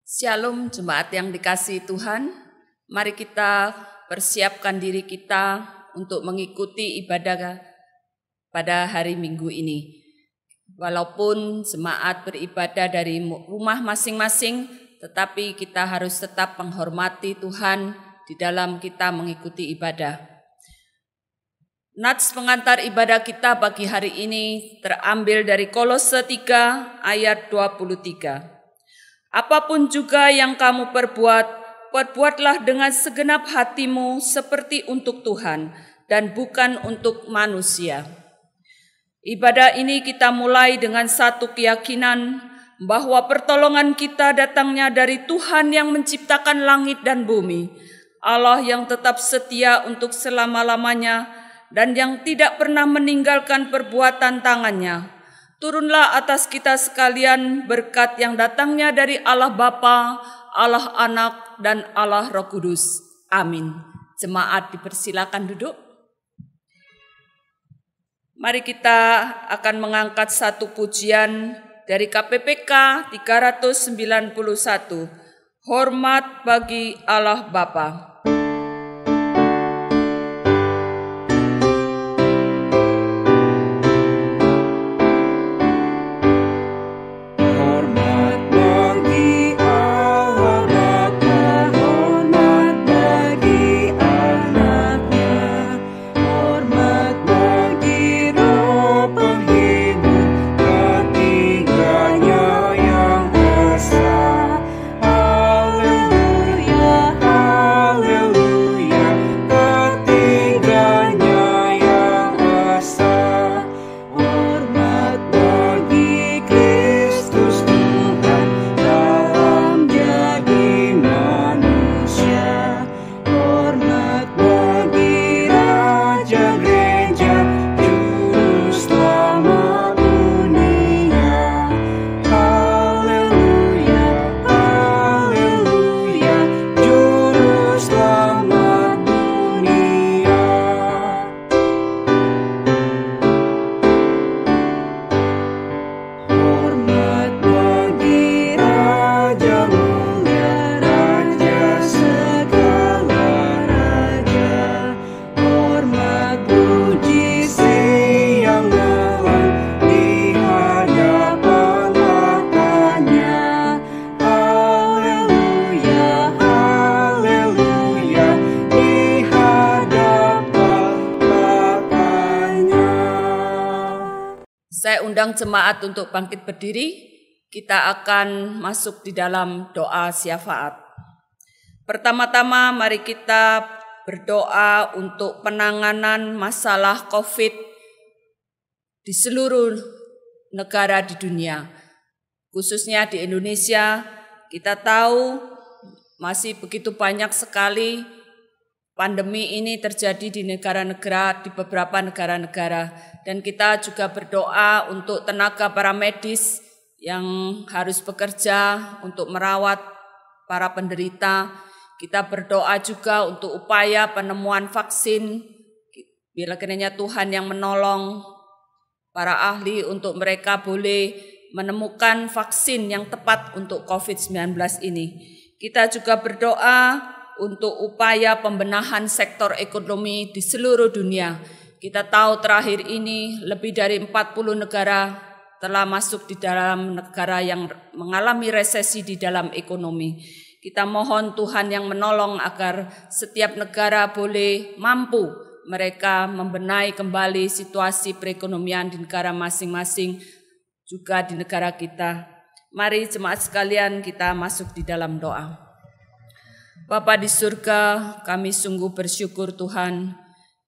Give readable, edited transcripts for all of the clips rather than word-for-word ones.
Shalom jemaat yang dikasihi Tuhan, mari kita persiapkan diri kita untuk mengikuti ibadah pada hari Minggu ini. Walaupun jemaat beribadah dari rumah masing-masing, tetapi kita harus tetap menghormati Tuhan di dalam kita mengikuti ibadah. Nats pengantar ibadah kita bagi hari ini terambil dari Kolose 3 ayat 23. Apapun juga yang kamu perbuat, perbuatlah dengan segenap hatimu seperti untuk Tuhan dan bukan untuk manusia. Ibadah ini kita mulai dengan satu keyakinan bahwa pertolongan kita datangnya dari Tuhan yang menciptakan langit dan bumi, Allah yang tetap setia untuk selama-lamanya dan yang tidak pernah meninggalkan perbuatan tangannya. Turunlah atas kita sekalian berkat yang datangnya dari Allah Bapa, Allah Anak, dan Allah Roh Kudus. Amin. Jemaat dipersilakan duduk. Mari kita akan mengangkat satu pujian dari KPPK 391. Hormat bagi Allah Bapa. Saya undang jemaat untuk bangkit berdiri. Kita akan masuk di dalam doa syafaat. Pertama-tama mari kita berdoa untuk penanganan masalah COVID di seluruh negara di dunia. Khususnya di Indonesia, kita tahu masih begitu banyak sekali pandemi ini terjadi di negara-negara, di beberapa negara-negara. Dan kita juga berdoa untuk tenaga para medis yang harus bekerja untuk merawat para penderita. Kita berdoa juga untuk upaya penemuan vaksin. Bila kiranya Tuhan yang menolong para ahli untuk mereka boleh menemukan vaksin yang tepat untuk COVID-19 ini. Kita juga berdoa untuk upaya pembenahan sektor ekonomi di seluruh dunia. Kita tahu terakhir ini lebih dari 40 negara telah masuk di dalam negara yang mengalami resesi di dalam ekonomi. Kita mohon Tuhan yang menolong agar setiap negara boleh mampu mereka membenahi kembali situasi perekonomian di negara masing-masing, juga di negara kita. Mari jemaat sekalian kita masuk di dalam doa. Bapa di surga, kami sungguh bersyukur Tuhan,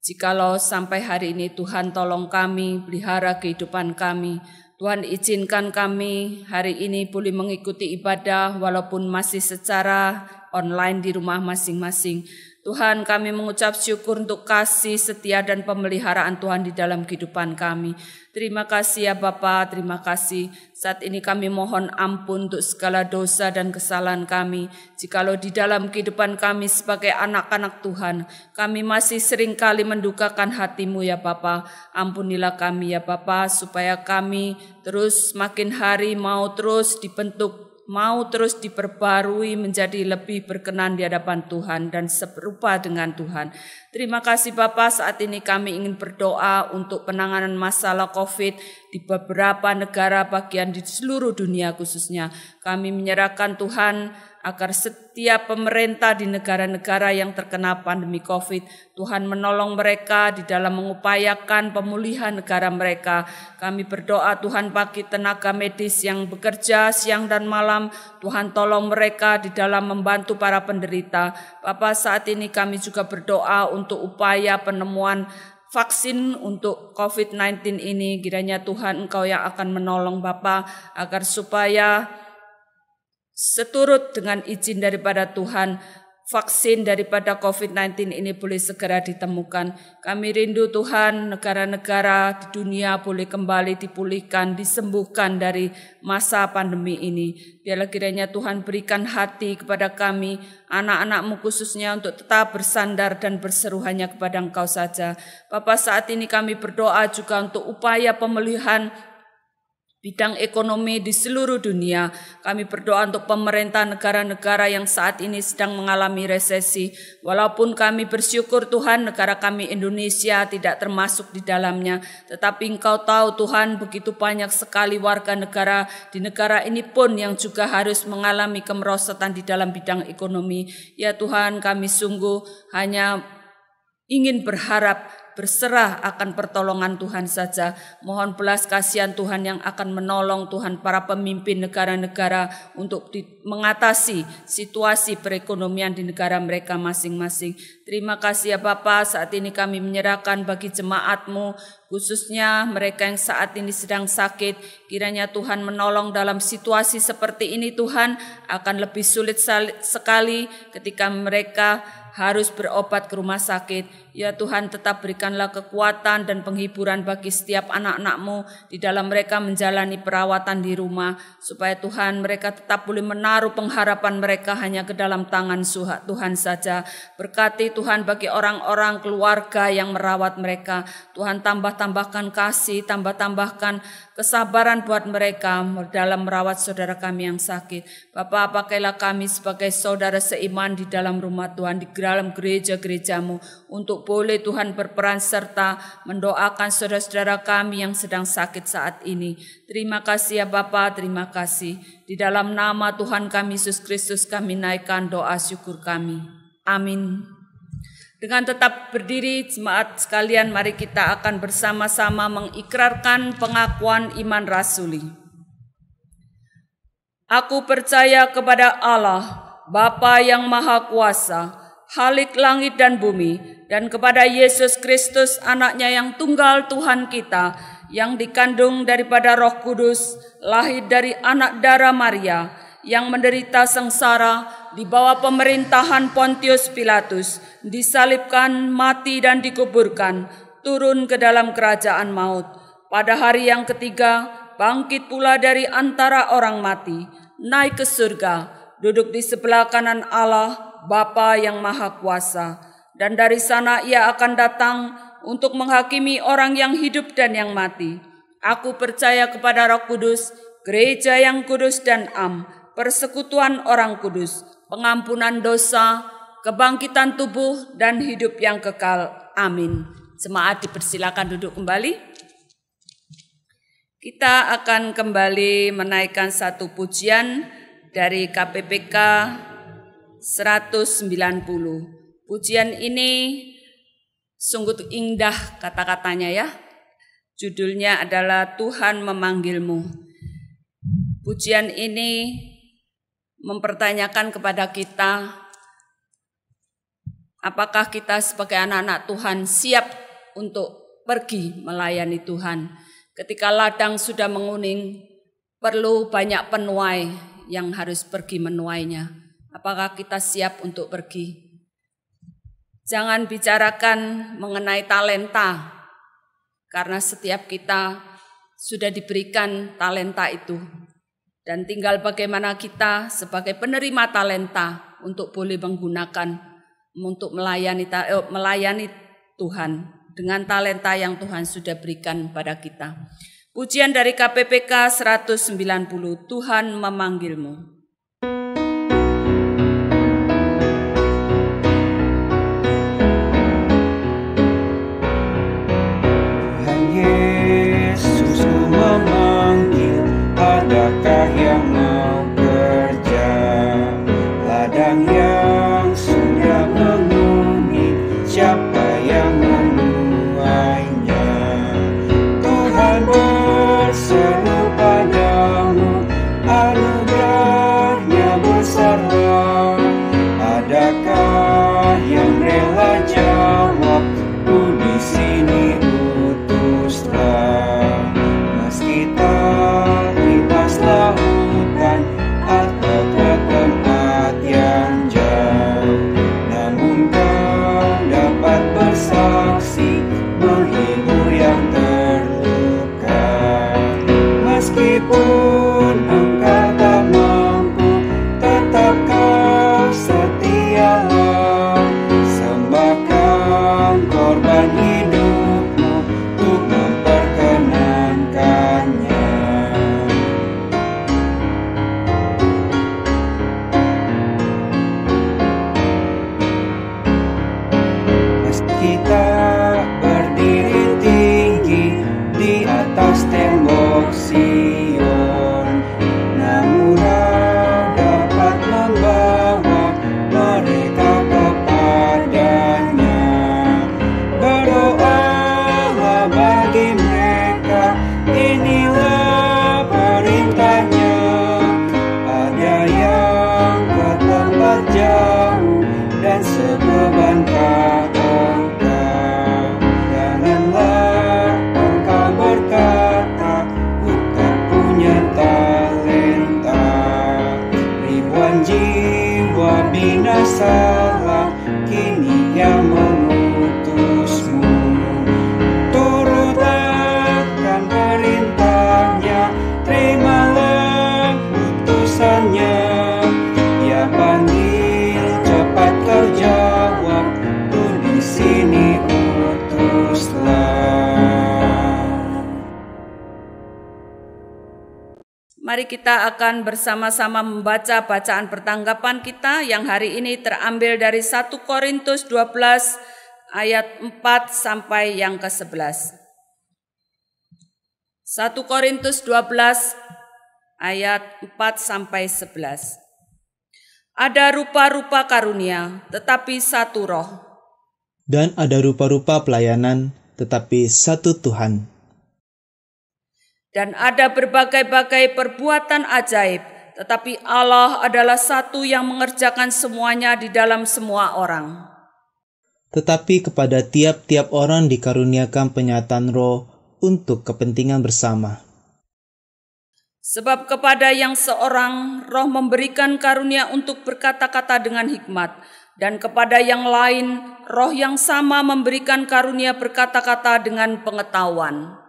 jikalau sampai hari ini Tuhan tolong kami, pelihara kehidupan kami. Tuhan izinkan kami hari ini boleh mengikuti ibadah walaupun masih secara online di rumah masing-masing. Tuhan, kami mengucap syukur untuk kasih setia dan pemeliharaan Tuhan di dalam kehidupan kami. Terima kasih ya Bapa, terima kasih. Saat ini kami mohon ampun untuk segala dosa dan kesalahan kami. Jikalau di dalam kehidupan kami sebagai anak-anak Tuhan, kami masih seringkali mendukakan hati-Mu ya Bapa. Ampunilah kami ya Bapa, supaya kami terus makin hari mau terus dibentuk mau terus diperbarui menjadi lebih berkenan di hadapan Tuhan dan serupa dengan Tuhan. Terima kasih Bapa, saat ini kami ingin berdoa untuk penanganan masalah COVID di beberapa negara bagian di seluruh dunia khususnya. Kami menyerahkan Tuhan agar setiap pemerintah di negara-negara yang terkena pandemi COVID, Tuhan menolong mereka di dalam mengupayakan pemulihan negara mereka. Kami berdoa Tuhan bagi tenaga medis yang bekerja siang dan malam, Tuhan tolong mereka di dalam membantu para penderita. Bapa, saat ini kami juga berdoa untuk upaya penemuan vaksin untuk COVID-19 ini. Kiranya Tuhan Engkau yang akan menolong Bapa agar supaya seturut dengan izin daripada Tuhan, vaksin daripada COVID-19 ini boleh segera ditemukan. Kami rindu Tuhan negara-negara di dunia boleh kembali dipulihkan, disembuhkan dari masa pandemi ini. Biarlah kiranya Tuhan berikan hati kepada kami, anak-anak-Mu khususnya, untuk tetap bersandar dan berseru hanya kepada Engkau saja. Bapa, saat ini kami berdoa juga untuk upaya pemulihan bidang ekonomi di seluruh dunia. Kami berdoa untuk pemerintah negara-negara yang saat ini sedang mengalami resesi. Walaupun kami bersyukur Tuhan negara kami Indonesia tidak termasuk di dalamnya, tetapi Engkau tahu Tuhan begitu banyak sekali warga negara di negara ini pun yang juga harus mengalami kemerosotan di dalam bidang ekonomi. Ya Tuhan, kami sungguh hanya ingin berserah akan pertolongan Tuhan saja. Mohon belas kasihan Tuhan yang akan menolong Tuhan para pemimpin negara-negara untuk mengatasi situasi perekonomian di negara mereka masing-masing. Terima kasih ya Bapa, saat ini kami menyerahkan bagi jemaat-Mu, khususnya mereka yang saat ini sedang sakit. Kiranya Tuhan menolong dalam situasi seperti ini. Tuhan, akan lebih sulit sekali ketika mereka harus berobat ke rumah sakit. Ya Tuhan, tetap berikanlah kekuatan dan penghiburan bagi setiap anak-anak-Mu di dalam mereka menjalani perawatan di rumah, supaya Tuhan mereka tetap boleh menaruh pengharapan mereka hanya ke dalam tangan Tuhan saja. Berkati Tuhan bagi orang-orang keluarga yang merawat mereka. Tuhan, tambahkan kasih, tambahkan kesabaran buat mereka dalam merawat saudara kami yang sakit. Bapa, pakailah kami sebagai saudara seiman di dalam rumah Tuhan, di dalam gereja-gereja-Mu, untuk boleh Tuhan berperan serta mendoakan saudara-saudara kami yang sedang sakit saat ini. Terima kasih ya Bapa, terima kasih. Di dalam nama Tuhan kami Yesus Kristus kami naikkan doa syukur kami. Amin. Dengan tetap berdiri, jemaat sekalian, mari kita akan bersama-sama mengikrarkan pengakuan iman rasuli. Aku percaya kepada Allah, Bapa yang Maha Kuasa, Khalik langit dan bumi, dan kepada Yesus Kristus anaknya yang tunggal Tuhan kita, yang dikandung daripada Roh Kudus, lahir dari anak darah Maria, yang menderita sengsara di bawah pemerintahan Pontius Pilatus, disalibkan, mati dan dikuburkan, turun ke dalam kerajaan maut. Pada hari yang ketiga, bangkit pula dari antara orang mati, naik ke surga, duduk di sebelah kanan Allah, Bapa yang Maha Kuasa, dan dari sana Ia akan datang untuk menghakimi orang yang hidup dan yang mati. Aku percaya kepada Roh Kudus, gereja yang kudus dan am, persekutuan orang kudus, pengampunan dosa, kebangkitan tubuh dan hidup yang kekal. Amin. Jemaat dipersilakan duduk kembali. Kita akan kembali menaikkan satu pujian dari KPPK 190. Pujian ini sungguh indah kata-katanya ya. Judulnya adalah Tuhan Memanggilmu. Pujian ini mempertanyakan kepada kita, apakah kita sebagai anak-anak Tuhan siap untuk pergi melayani Tuhan. Ketika ladang sudah menguning, perlu banyak penuai yang harus pergi menuainya. Apakah kita siap untuk pergi? Jangan bicarakan mengenai talenta, karena setiap kita sudah diberikan talenta itu. Dan tinggal bagaimana kita sebagai penerima talenta untuk boleh menggunakan, untuk melayani Tuhan dengan talenta yang Tuhan sudah berikan pada kita. Pujian dari KPPK 190, Tuhan memanggilmu. Tuhan Yesus memanggil, adakah yang mau kerja? Ladang yang sudah menguning, siapa yang menuainya? Tuhan berseru padamu, anugerahnya besarlah. Adakah yang rela jawab, ku di sini utuslah. Meski tak lintas lautan atau ke tempat yang jauh, namun kau dapat bersaksi menghibur yang terluka. Meskipun engkau tak mampu, tetap kau setialah. Sembahkan korban hidupmu untuk memperkenankannya. Meski tak berdiri tinggi di atas tembok Sion, namun Kau dapat membawa mereka kepadanya. Berdoalah bagi mereka, inilah perintahnya. Ada yang ke tempat jauh dan sebeban engkau. Janganlah engkau berkata, ku tak punya talenta. Ribuan jiwa binasalah, kini yang mengutusmu. Turut akan perintahnya, terimalah utusannya. Ia panggil, cepat kau jawab, ku di sini utuslah. Mari kita akan bersama-sama membaca bacaan pertanggapan kita yang hari ini terambil dari 1 Korintus 12 ayat 4 sampai yang ke-11. 1 Korintus 12 ayat 4 sampai 11. Ada rupa-rupa karunia, tetapi satu roh. Dan ada rupa-rupa pelayanan, tetapi satu Tuhan. Dan ada berbagai-bagai perbuatan ajaib, tetapi Allah adalah satu yang mengerjakan semuanya di dalam semua orang. Tetapi kepada tiap-tiap orang dikaruniakan penyataan roh untuk kepentingan bersama. Sebab kepada yang seorang roh memberikan karunia untuk berkata-kata dengan hikmat, dan kepada yang lain roh yang sama memberikan karunia berkata-kata dengan pengetahuan.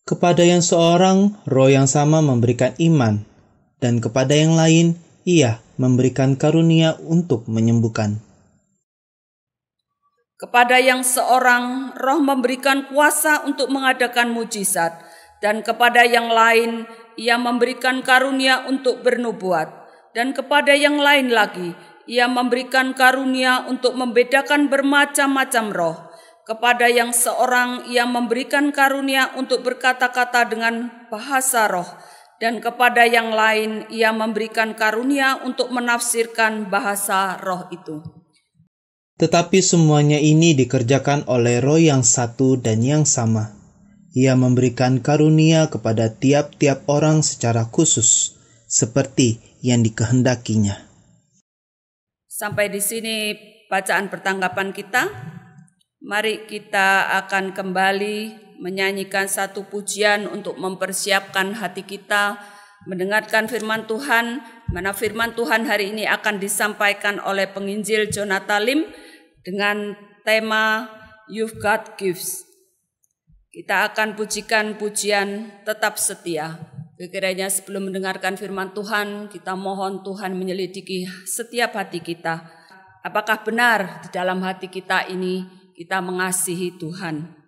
Kepada yang seorang roh yang sama memberikan iman, dan kepada yang lain ia memberikan karunia untuk menyembuhkan. Kepada yang seorang roh memberikan kuasa untuk mengadakan mujizat, dan kepada yang lain ia memberikan karunia untuk bernubuat, dan kepada yang lain lagi ia memberikan karunia untuk membedakan bermacam-macam roh. Kepada yang seorang ia memberikan karunia untuk berkata-kata dengan bahasa roh, dan kepada yang lain ia memberikan karunia untuk menafsirkan bahasa roh itu. Tetapi semuanya ini dikerjakan oleh roh yang satu dan yang sama. Ia memberikan karunia kepada tiap-tiap orang secara khusus, seperti yang dikehendakinya. Sampai di sini bacaan pertanggapan kita. Mari kita akan kembali menyanyikan satu pujian untuk mempersiapkan hati kita mendengarkan firman Tuhan, mana firman Tuhan hari ini akan disampaikan oleh penginjil Jonathan Lim dengan tema You've Got Gifts. Kita akan pujikan pujian tetap setia. Kiranya sebelum mendengarkan firman Tuhan, kita mohon Tuhan menyelidiki setiap hati kita. Apakah benar di dalam hati kita ini kita mengasihi Tuhan?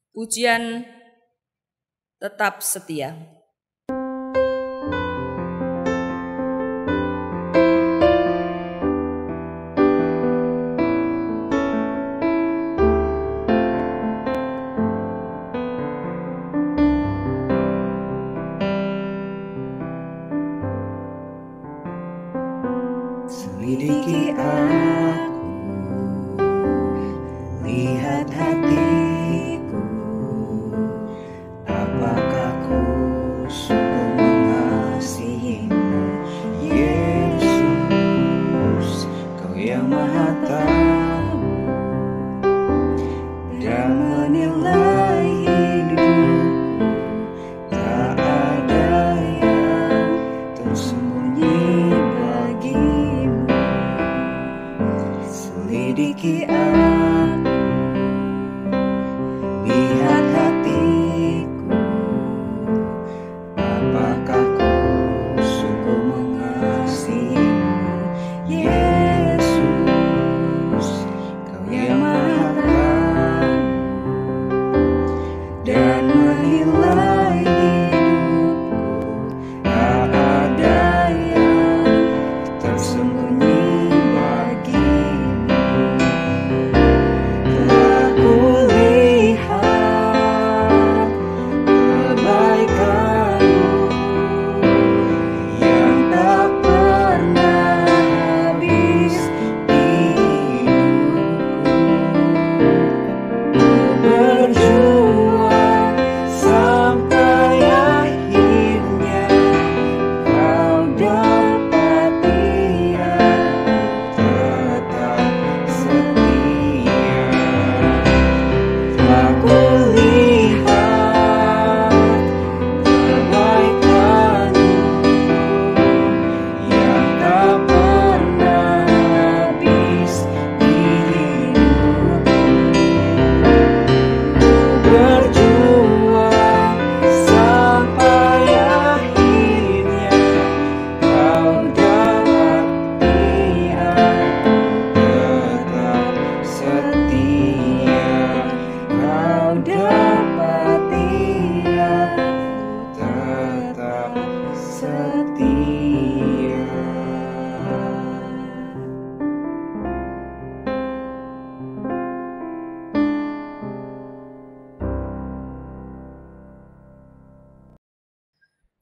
Pujian tetap setia. Selidiki aku, lihat hatiku, apakah ku sungguh mengasihimu, Yesus, Kau yang Maha Tahu dan menilai hidupku, tak ada yang tersembunyi bagimu. Selidiki aku, lihat hatiku, apakah ku sungguh mengasihimu, Yesus, Kau yang Maha Tahu dan menilai hidupku, tak ada yang tersembunyi bagimu. Telah kulihat kebaikan-Mu yang tak pernah habis di hidupku. Ku berjuang sampai akhirnya Kau dapati aku tetap setia. Telah kulihat kebaikan-Mu yang tak pernah habis di hidupku. Ku berjuang sampai akhirnya Kau dapati aku tetap setia. Kau dapati aku tetap setia.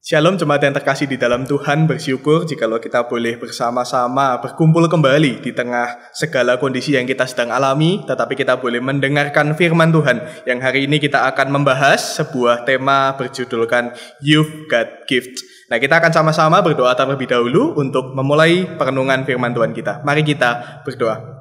Shalom jemaat yang terkasih di dalam Tuhan, bersyukur jikalau kita boleh bersama-sama berkumpul kembali di tengah segala kondisi yang kita sedang alami, tetapi kita boleh mendengarkan firman Tuhan yang hari ini kita akan membahas sebuah tema berjudulkan You've Got Gift. Nah, kita akan sama-sama berdoa terlebih dahulu untuk memulai perenungan firman Tuhan kita. Mari kita berdoa.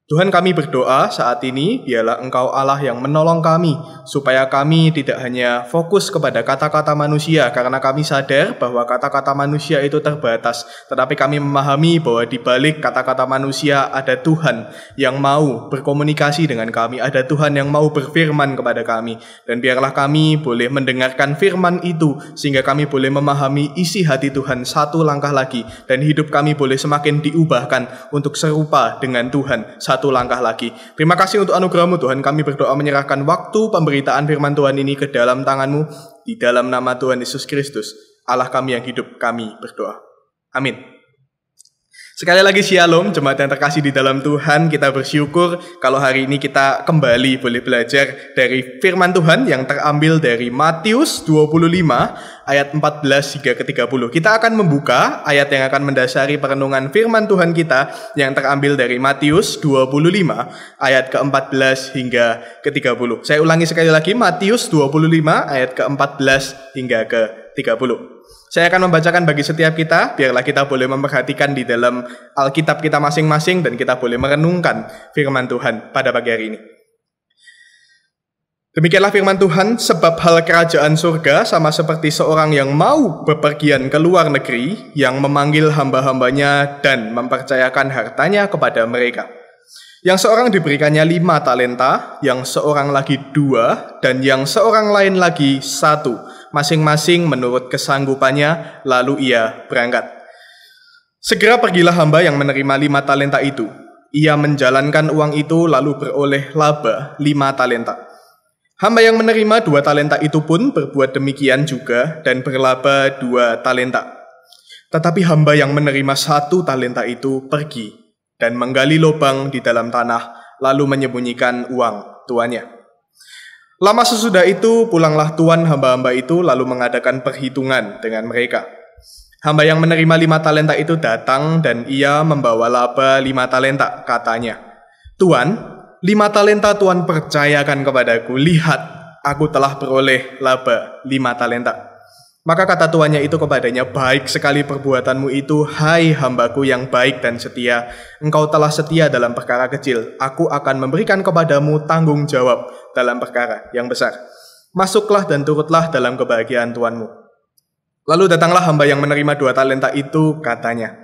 Tuhan, kami berdoa saat ini, biarlah Engkau Allah yang menolong kami, supaya kami tidak hanya fokus kepada kata-kata manusia, karena kami sadar bahwa kata-kata manusia itu terbatas, tetapi kami memahami bahwa di balik kata-kata manusia ada Tuhan yang mau berkomunikasi dengan kami, ada Tuhan yang mau berfirman kepada kami, dan biarlah kami boleh mendengarkan firman itu, sehingga kami boleh memahami isi hati Tuhan satu langkah lagi, dan hidup kami boleh semakin diubahkan untuk serupa dengan Tuhan satu langkah lagi. Terima kasih untuk anugerah-Mu Tuhan. Kami berdoa menyerahkan waktu pemberitaan firman Tuhan ini ke dalam tangan-Mu. Di dalam nama Tuhan Yesus Kristus, Allah kami yang hidup, kami berdoa. Amin. Sekali lagi shalom jemaat yang terkasih di dalam Tuhan. Kita bersyukur kalau hari ini kita kembali boleh belajar dari firman Tuhan yang terambil dari Matius 25 ayat 14 hingga ke 30. Kita akan membuka ayat yang akan mendasari perenungan firman Tuhan kita yang terambil dari Matius 25 ayat ke-14 hingga ke 30. Saya ulangi sekali lagi, Matius 25 ayat ke-14 hingga ke 30. Saya akan membacakan bagi setiap kita, biarlah kita boleh memperhatikan di dalam Alkitab kita masing-masing dan kita boleh merenungkan firman Tuhan pada pagi hari ini. Demikianlah firman Tuhan, sebab hal kerajaan surga sama seperti seorang yang mau bepergian ke luar negeri, yang memanggil hamba-hambanya dan mempercayakan hartanya kepada mereka. Yang seorang diberikannya 5 talenta, yang seorang lagi 2, dan yang seorang lain lagi 1, masing-masing menurut kesanggupannya, lalu ia berangkat. Segera pergilah hamba yang menerima 5 talenta itu. Ia menjalankan uang itu lalu beroleh laba 5 talenta. Hamba yang menerima 2 talenta itu pun berbuat demikian juga dan berlaba 2 talenta. Tetapi hamba yang menerima 1 talenta itu pergi dan menggali lubang di dalam tanah, lalu menyembunyikan uang tuannya. Lama sesudah itu pulanglah tuan hamba-hamba itu lalu mengadakan perhitungan dengan mereka. Hamba yang menerima 5 talenta itu datang dan ia membawa laba 5 talenta, katanya, "Tuan, 5 talenta Tuan percayakan kepadaku, lihat, aku telah beroleh laba 5 talenta." Maka kata tuannya itu kepadanya, "Baik sekali perbuatanmu itu, hai hambaku yang baik dan setia. Engkau telah setia dalam perkara kecil. Aku akan memberikan kepadamu tanggung jawab dalam perkara yang besar. Masuklah dan turutlah dalam kebahagiaan tuanmu." Lalu datanglah hamba yang menerima 2 talenta itu, katanya,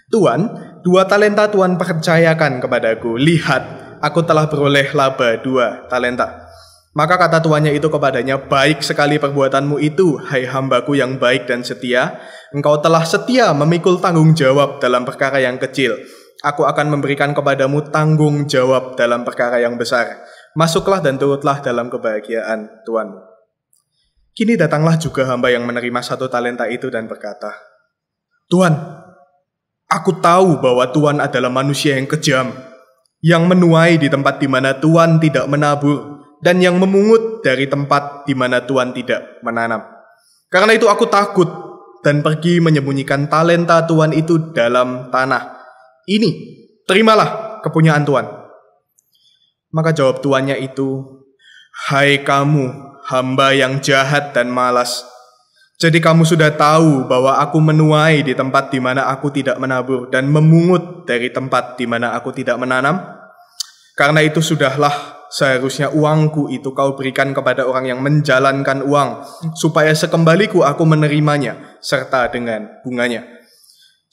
"Tuan, 2 talenta Tuan percayakan kepadaku. Lihat, aku telah beroleh laba 2 talenta." Maka kata tuannya itu kepadanya, "Baik sekali perbuatanmu itu, hai hambaku yang baik dan setia. Engkau telah setia memikul tanggung jawab dalam perkara yang kecil. Aku akan memberikan kepadamu tanggung jawab dalam perkara yang besar. Masuklah dan turutlah dalam kebahagiaan Tuanmu." Kini datanglah juga hamba yang menerima 1 talenta itu dan berkata, "Tuan, aku tahu bahwa Tuan adalah manusia yang kejam, yang menuai di tempat di mana Tuan tidak menabur, dan yang memungut dari tempat di mana Tuan tidak menanam. Karena itu aku takut dan pergi menyembunyikan talenta Tuan itu dalam tanah. Ini, terimalah kepunyaan Tuan." Maka jawab tuannya itu, "Hai kamu, hamba yang jahat dan malas. Jadi kamu sudah tahu bahwa aku menuai di tempat di mana aku tidak menabur dan memungut dari tempat di mana aku tidak menanam? Karena itu sudahlah, seharusnya uangku itu kau berikan kepada orang yang menjalankan uang, supaya sekembaliku aku menerimanya, serta dengan bunganya.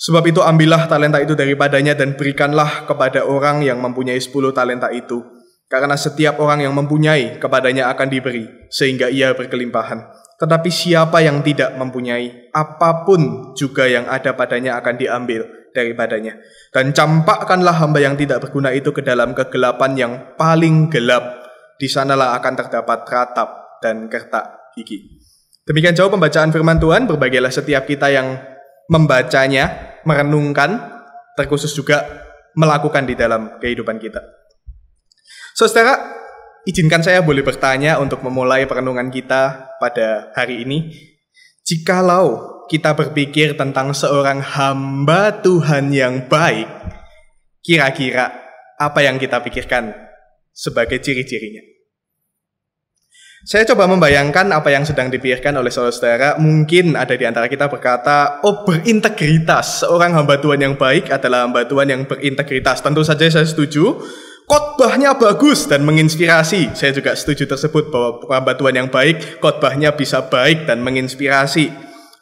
Sebab itu ambillah talenta itu daripadanya dan berikanlah kepada orang yang mempunyai 10 talenta itu. Karena setiap orang yang mempunyai, kepadanya akan diberi, sehingga ia berkelimpahan. Tetapi siapa yang tidak mempunyai, apapun juga yang ada padanya akan diambil daripadanya. Dan campakkanlah hamba yang tidak berguna itu ke dalam kegelapan yang paling gelap. Di sanalah akan terdapat ratap dan kertak gigi." Demikian jauh pembacaan firman Tuhan. Berbahagialah setiap kita yang membacanya, merenungkan, terkhusus juga melakukan di dalam kehidupan kita. Saudara, izinkan saya boleh bertanya untuk memulai perenungan kita pada hari ini. Jikalau kita berpikir tentang seorang hamba Tuhan yang baik, kira-kira apa yang kita pikirkan sebagai ciri-cirinya? Saya coba membayangkan apa yang sedang dipikirkan oleh saudara-saudara. Mungkin ada di antara kita berkata, "Oh, berintegritas. Seorang hamba Tuhan yang baik adalah hamba Tuhan yang berintegritas." Tentu saja saya setuju. Khotbahnya bagus dan menginspirasi. Saya juga setuju tersebut bahwa hamba Tuhan yang baik, khotbahnya bisa baik dan menginspirasi.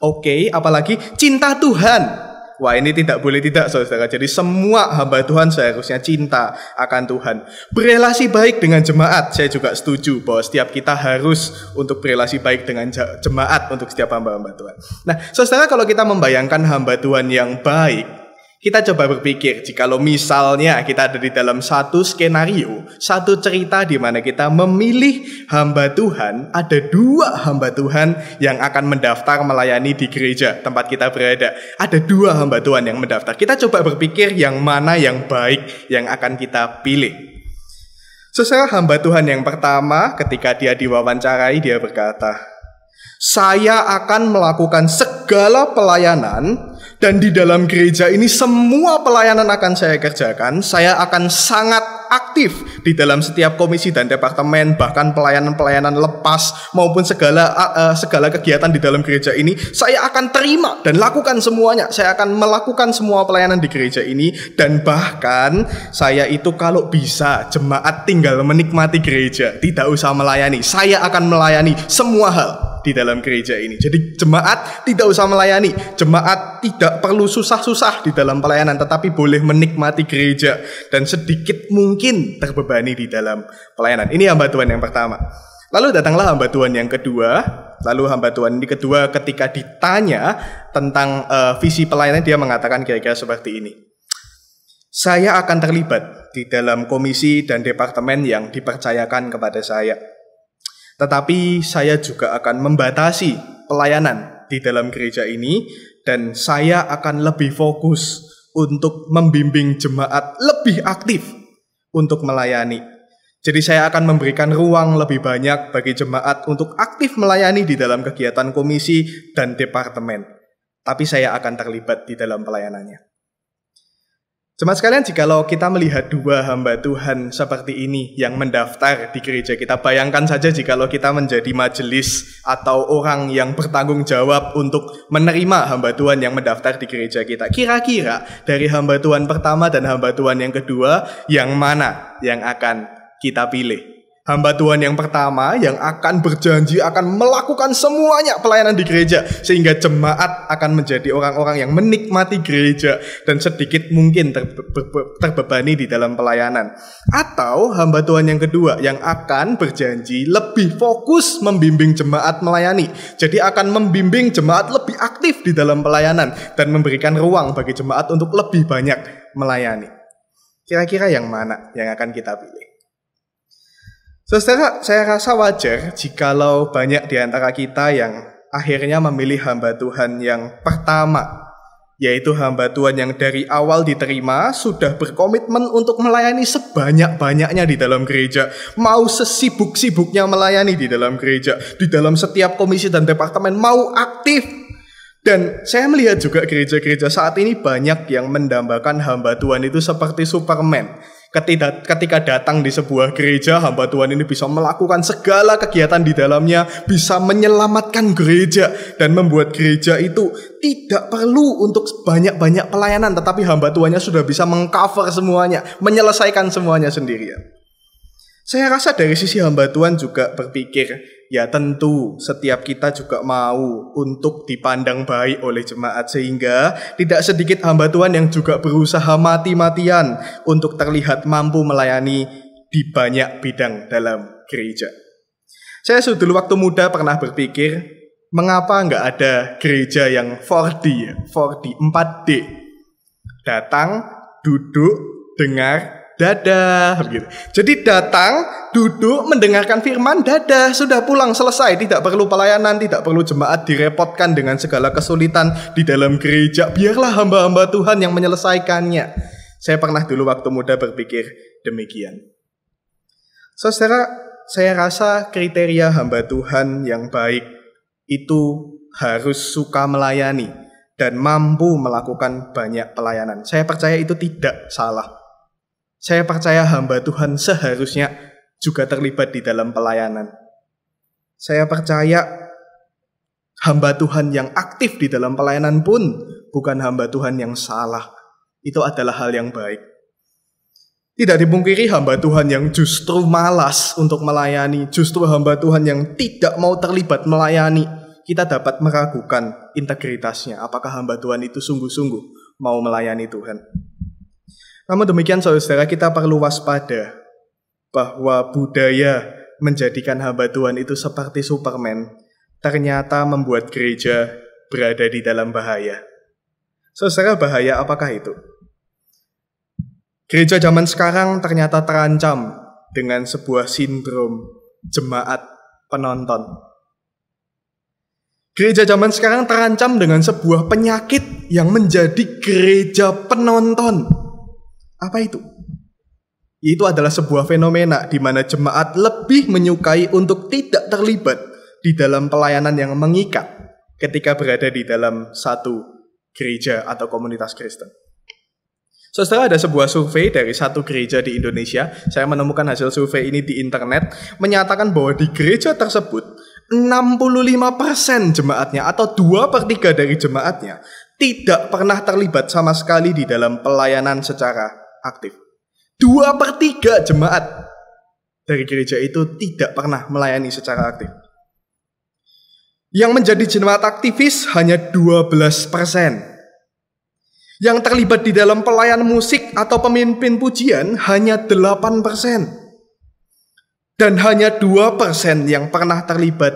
Oke, apalagi cinta Tuhan. Wah, ini tidak boleh tidak, saudara. Jadi semua hamba Tuhan seharusnya cinta akan Tuhan. Berelasi baik dengan jemaat. Saya juga setuju bahwa setiap kita harus untuk berelasi baik dengan jemaat untuk setiap hamba-hamba Tuhan. Nah, saudara, kalau kita membayangkan hamba Tuhan yang baik, kita coba berpikir, jikalau misalnya kita ada di dalam satu skenario, satu cerita di mana kita memilih hamba Tuhan, ada 2 hamba Tuhan yang akan mendaftar melayani di gereja tempat kita berada. Ada 2 hamba Tuhan yang mendaftar. Kita coba berpikir yang mana yang baik yang akan kita pilih. Saudara, hamba Tuhan yang pertama ketika dia diwawancarai, dia berkata, "Saya akan melakukan segala pelayanan, dan di dalam gereja ini semua pelayanan akan saya kerjakan. Saya akan sangat aktif di dalam setiap komisi dan departemen, bahkan pelayanan-pelayanan lepas maupun segala kegiatan di dalam gereja ini saya akan terima dan lakukan semuanya. Saya akan melakukan semua pelayanan di gereja ini, dan bahkan saya itu kalau bisa jemaat tinggal menikmati gereja, tidak usah melayani. Saya akan melayani semua hal di dalam gereja ini. Jadi jemaat tidak usah melayani, jemaat tidak perlu susah-susah di dalam pelayanan, tetapi boleh menikmati gereja dan sedikit mungkin terbebani di dalam pelayanan." Ini hamba Tuhan yang pertama. Lalu datanglah hamba Tuhan yang kedua. Lalu hamba Tuhan ini kedua ketika ditanya tentang visi pelayanan, dia mengatakan kira-kira seperti ini. "Saya akan terlibat di dalam komisi dan departemen yang dipercayakan kepada saya. Tetapi saya juga akan membatasi pelayanan di dalam gereja ini, dan saya akan lebih fokus untuk membimbing jemaat lebih aktif untuk melayani. Jadi saya akan memberikan ruang lebih banyak bagi jemaat untuk aktif melayani di dalam kegiatan komisi dan departemen. Tapi saya akan terlibat di dalam pelayanannya. Jemaat sekalian, jikalau kita melihat dua hamba Tuhan seperti ini yang mendaftar di gereja kita, bayangkan saja jikalau kita menjadi majelis atau orang yang bertanggung jawab untuk menerima hamba Tuhan yang mendaftar di gereja kita. Kira-kira dari hamba Tuhan pertama dan hamba Tuhan yang kedua, yang mana yang akan kita pilih? Hamba Tuhan yang pertama yang akan berjanji akan melakukan semuanya pelayanan di gereja, sehingga jemaat akan menjadi orang-orang yang menikmati gereja dan sedikit mungkin terbebani di dalam pelayanan. Atau hamba Tuhan yang kedua yang akan berjanji lebih fokus membimbing jemaat melayani. Jadi akan membimbing jemaat lebih aktif di dalam pelayanan dan memberikan ruang bagi jemaat untuk lebih banyak melayani. Kira-kira yang mana yang akan kita pilih? Saudara, saya rasa wajar jikalau banyak di antara kita yang akhirnya memilih hamba Tuhan yang pertama, yaitu hamba Tuhan yang dari awal diterima sudah berkomitmen untuk melayani sebanyak-banyaknya di dalam gereja, mau sesibuk-sibuknya melayani di dalam gereja, di dalam setiap komisi dan departemen mau aktif. Dan saya melihat juga gereja-gereja saat ini banyak yang mendambakan hamba Tuhan itu seperti Superman. Ketika datang di sebuah gereja, hamba Tuhan ini bisa melakukan segala kegiatan di dalamnya, bisa menyelamatkan gereja dan membuat gereja itu tidak perlu untuk banyak-banyak pelayanan, tetapi hamba Tuhannya sudah bisa mengcover semuanya, menyelesaikan semuanya sendirian. Saya rasa dari sisi hamba Tuhan juga berpikir, ya tentu setiap kita juga mau untuk dipandang baik oleh jemaat, sehingga tidak sedikit hamba Tuhan yang juga berusaha mati-matian untuk terlihat mampu melayani di banyak bidang dalam gereja. Saya dulu waktu muda pernah berpikir, mengapa nggak ada gereja yang 4D, 4D. Datang, duduk, dengar, dadah, begitu. Jadi datang, duduk, mendengarkan firman, dadah, sudah pulang, selesai. Tidak perlu pelayanan, tidak perlu jemaat direpotkan dengan segala kesulitan di dalam gereja. Biarlah hamba-hamba Tuhan yang menyelesaikannya. Saya pernah dulu waktu muda berpikir demikian. Saudara, saya rasa kriteria hamba Tuhan yang baik itu harus suka melayani dan mampu melakukan banyak pelayanan. Saya percaya itu tidak salah. Saya percaya hamba Tuhan seharusnya juga terlibat di dalam pelayanan. Saya percaya hamba Tuhan yang aktif di dalam pelayanan pun bukan hamba Tuhan yang salah. Itu adalah hal yang baik. Tidak dipungkiri hamba Tuhan yang justru malas untuk melayani, justru hamba Tuhan yang tidak mau terlibat melayani, kita dapat meragukan integritasnya. Apakah hamba Tuhan itu sungguh-sungguh mau melayani Tuhan? Namun demikian saudara, kita perlu waspada bahwa budaya menjadikan hamba Tuhan itu seperti Superman ternyata membuat gereja berada di dalam bahaya. Saudara, bahaya apakah itu? Gereja zaman sekarang ternyata terancam dengan sebuah sindrom jemaat penonton. Gereja zaman sekarang terancam dengan sebuah penyakit yang menjadi gereja penonton. Apa itu? Itu adalah sebuah fenomena di mana jemaat lebih menyukai untuk tidak terlibat di dalam pelayanan yang mengikat ketika berada di dalam satu gereja atau komunitas Kristen. Saudara, ada sebuah survei dari satu gereja di Indonesia. Saya menemukan hasil survei ini di internet, menyatakan bahwa di gereja tersebut 65% jemaatnya atau 2/3 dari jemaatnya tidak pernah terlibat sama sekali di dalam pelayanan secara aktif. 2/3 jemaat dari gereja itu tidak pernah melayani secara aktif. Yang menjadi jemaat aktivis hanya 12%. Yang terlibat di dalam pelayanan musik atau pemimpin pujian hanya 8%. Dan hanya 2% yang pernah terlibat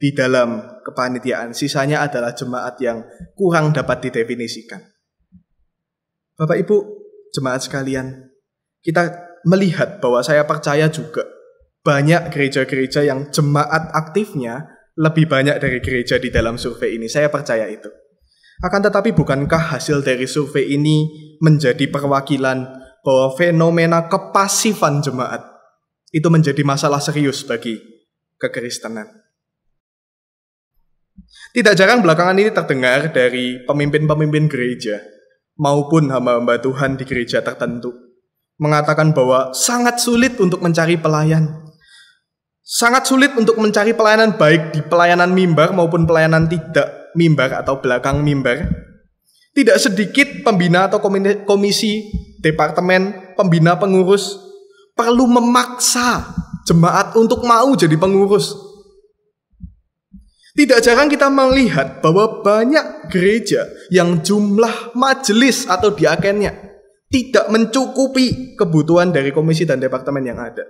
di dalam kepanitiaan. Sisanya adalah jemaat yang kurang dapat didefinisikan. Bapak Ibu, jemaat sekalian, kita melihat bahwa saya percaya juga banyak gereja-gereja yang jemaat aktifnya lebih banyak dari gereja di dalam survei ini. Saya percaya itu. Akan tetapi bukankah hasil dari survei ini menjadi perwakilan bahwa fenomena kepasifan jemaat itu menjadi masalah serius bagi kekristenan? Tidak jarang belakangan ini terdengar dari pemimpin-pemimpin gereja maupun hamba-hamba Tuhan di gereja tertentu mengatakan bahwa sangat sulit untuk mencari pelayan. Sangat sulit untuk mencari pelayanan baik di pelayanan mimbar maupun pelayanan tidak mimbar atau belakang mimbar. Tidak sedikit pembina atau komisi, departemen, pembina pengurus perlu memaksa jemaat untuk mau jadi pengurus. Tidak jarang kita melihat bahwa banyak gereja yang jumlah majelis atau diakennya tidak mencukupi kebutuhan dari komisi dan departemen yang ada.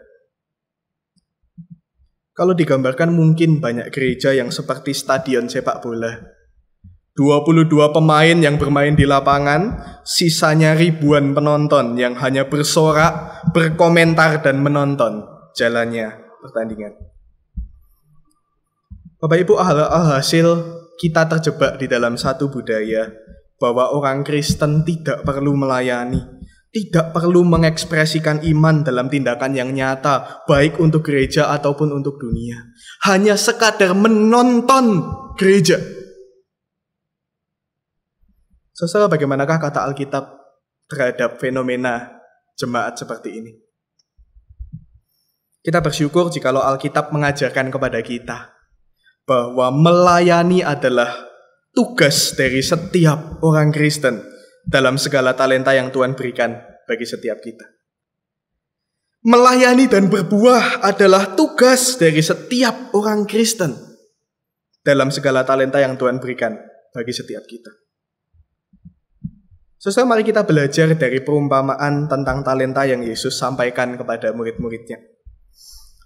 Kalau digambarkan mungkin banyak gereja yang seperti stadion sepak bola. 22 pemain yang bermain di lapangan, sisanya ribuan penonton yang hanya bersorak, berkomentar dan menonton jalannya pertandingan. Bapak Ibu, alhasil kita terjebak di dalam satu budaya bahwa orang Kristen tidak perlu melayani, tidak perlu mengekspresikan iman dalam tindakan yang nyata, baik untuk gereja ataupun untuk dunia. Hanya sekadar menonton gereja. Saudara, bagaimanakah kata Alkitab terhadap fenomena jemaat seperti ini? Kita bersyukur jikalau Alkitab mengajarkan kepada kita bahwa melayani adalah tugas dari setiap orang Kristen dalam segala talenta yang Tuhan berikan bagi setiap kita. Melayani dan berbuah adalah tugas dari setiap orang Kristen dalam segala talenta yang Tuhan berikan bagi setiap kita. Saudara, mari kita belajar dari perumpamaan tentang talenta yang Yesus sampaikan kepada murid-muridnya.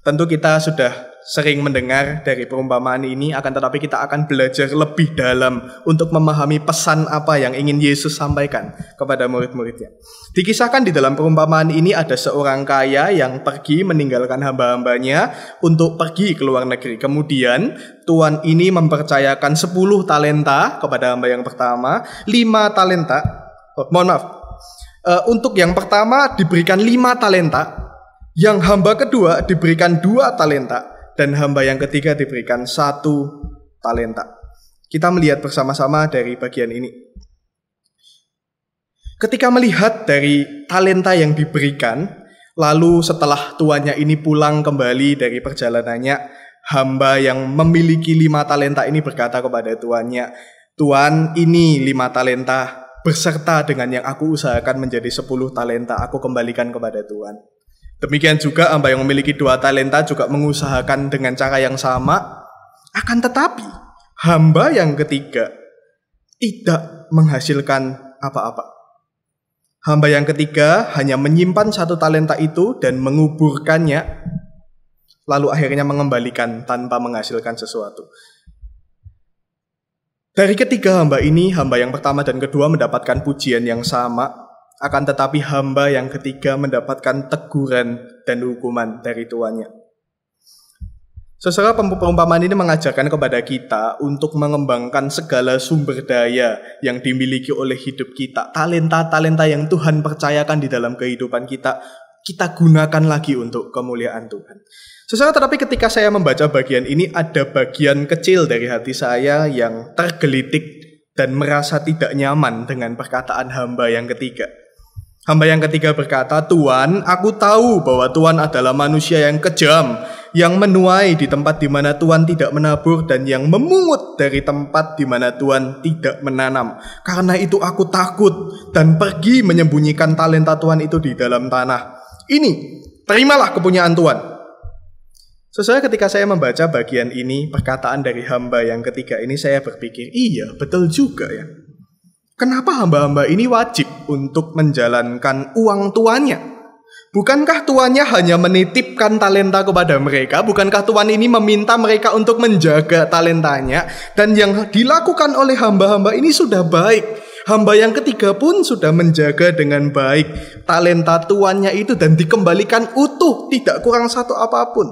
Tentu kita sudah sering mendengar dari perumpamaan ini, akan tetapi kita akan belajar lebih dalam untuk memahami pesan apa yang ingin Yesus sampaikan kepada murid-muridnya. Dikisahkan di dalam perumpamaan ini ada seorang kaya yang pergi meninggalkan hamba-hambanya untuk pergi ke luar negeri. Kemudian Tuhan ini mempercayakan 10 talenta kepada hamba yang pertama, 5 talenta. Untuk yang pertama diberikan 5 talenta, yang hamba kedua diberikan 2 talenta, dan hamba yang ketiga diberikan 1 talenta. Kita melihat bersama-sama dari bagian ini. Ketika melihat dari talenta yang diberikan, lalu setelah tuannya ini pulang kembali dari perjalanannya, hamba yang memiliki 5 talenta ini berkata kepada tuannya, "Tuan, ini 5 talenta beserta dengan yang aku usahakan menjadi 10 talenta, aku kembalikan kepada Tuan." Demikian juga hamba yang memiliki 2 talenta juga mengusahakan dengan cara yang sama. Akan tetapi hamba yang ketiga tidak menghasilkan apa-apa. Hamba yang ketiga hanya menyimpan 1 talenta itu dan menguburkannya, lalu akhirnya mengembalikan tanpa menghasilkan sesuatu. Dari ketiga hamba ini, hamba yang pertama dan kedua mendapatkan pujian yang sama. Akan tetapi hamba yang ketiga mendapatkan teguran dan hukuman dari tuannya. Saudara, perumpamaan ini mengajarkan kepada kita untuk mengembangkan segala sumber daya yang dimiliki oleh hidup kita. Talenta-talenta yang Tuhan percayakan di dalam kehidupan kita, kita gunakan lagi untuk kemuliaan Tuhan. Saudara, tetapi ketika saya membaca bagian ini, ada bagian kecil dari hati saya yang tergelitik dan merasa tidak nyaman dengan perkataan hamba yang ketiga. Hamba yang ketiga berkata, "Tuan, aku tahu bahwa Tuan adalah manusia yang kejam, yang menuai di tempat di mana Tuan tidak menabur dan yang memungut dari tempat di mana Tuan tidak menanam. Karena itu aku takut dan pergi menyembunyikan talenta Tuan itu di dalam tanah. Ini, terimalah kepunyaan Tuan." Saudara, ketika saya membaca bagian ini, perkataan dari hamba yang ketiga ini, saya berpikir, iya, betul juga ya. Kenapa hamba-hamba ini wajib untuk menjalankan uang tuannya? Bukankah tuannya hanya menitipkan talenta kepada mereka? Bukankah tuan ini meminta mereka untuk menjaga talentanya? Dan yang dilakukan oleh hamba-hamba ini sudah baik. Hamba yang ketiga pun sudah menjaga dengan baik talenta tuannya itu dan dikembalikan utuh, tidak kurang satu apapun.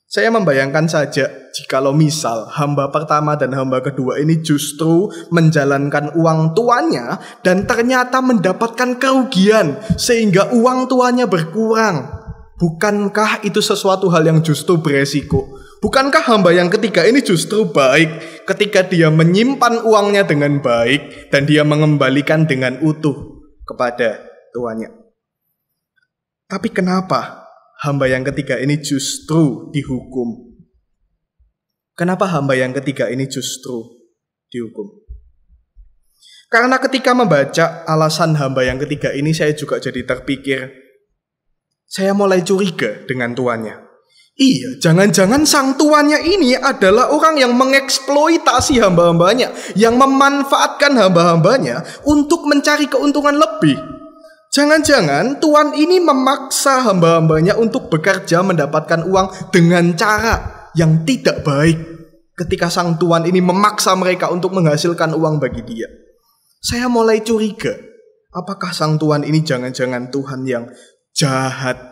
Saya membayangkan saja jikalau misal hamba pertama dan hamba kedua ini justru menjalankan uang tuannya dan ternyata mendapatkan kerugian sehingga uang tuannya berkurang. Bukankah itu sesuatu hal yang justru beresiko? Bukankah hamba yang ketiga ini justru baik ketika dia menyimpan uangnya dengan baik dan dia mengembalikan dengan utuh kepada tuannya? Tapi kenapa hamba yang ketiga ini justru dihukum? Kenapa hamba yang ketiga ini justru dihukum? Karena ketika membaca alasan hamba yang ketiga ini, saya juga jadi terpikir, saya mulai curiga dengan tuannya. Iya, jangan-jangan sang tuannya ini adalah orang yang mengeksploitasi hamba-hambanya, yang memanfaatkan hamba-hambanya untuk mencari keuntungan lebih. Jangan-jangan tuan ini memaksa hamba-hambanya untuk bekerja mendapatkan uang dengan cara yang tidak baik. Ketika sang tuan ini memaksa mereka untuk menghasilkan uang bagi dia, saya mulai curiga, apakah sang tuan ini jangan-jangan Tuhan yang jahat?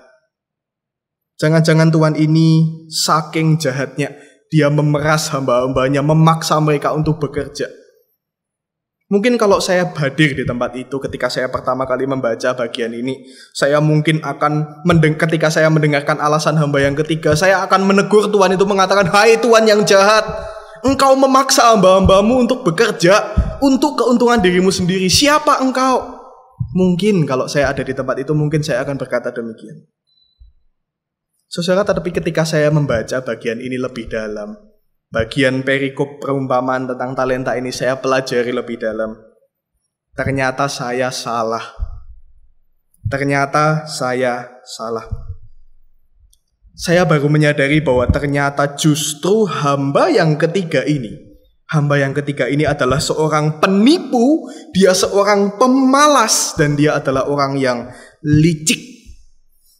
Jangan-jangan Tuhan ini saking jahatnya, dia memeras hamba-hambanya, memaksa mereka untuk bekerja. Mungkin kalau saya hadir di tempat itu ketika saya pertama kali membaca bagian ini, saya mungkin akan ketika saya mendengarkan alasan hamba yang ketiga, saya akan menegur Tuhan itu, mengatakan, "Hai Tuhan yang jahat, engkau memaksa hamba-hambamu untuk bekerja untuk keuntungan dirimu sendiri. Siapa engkau?" Mungkin kalau saya ada di tempat itu, mungkin saya akan berkata demikian. Saudara, tetapi ketika saya membaca bagian ini lebih dalam, bagian perikop perumpamaan tentang talenta ini saya pelajari lebih dalam. Ternyata saya salah. Ternyata saya salah. Saya baru menyadari bahwa ternyata justru hamba yang ketiga ini adalah seorang penipu, dia seorang pemalas, dan dia adalah orang yang licik.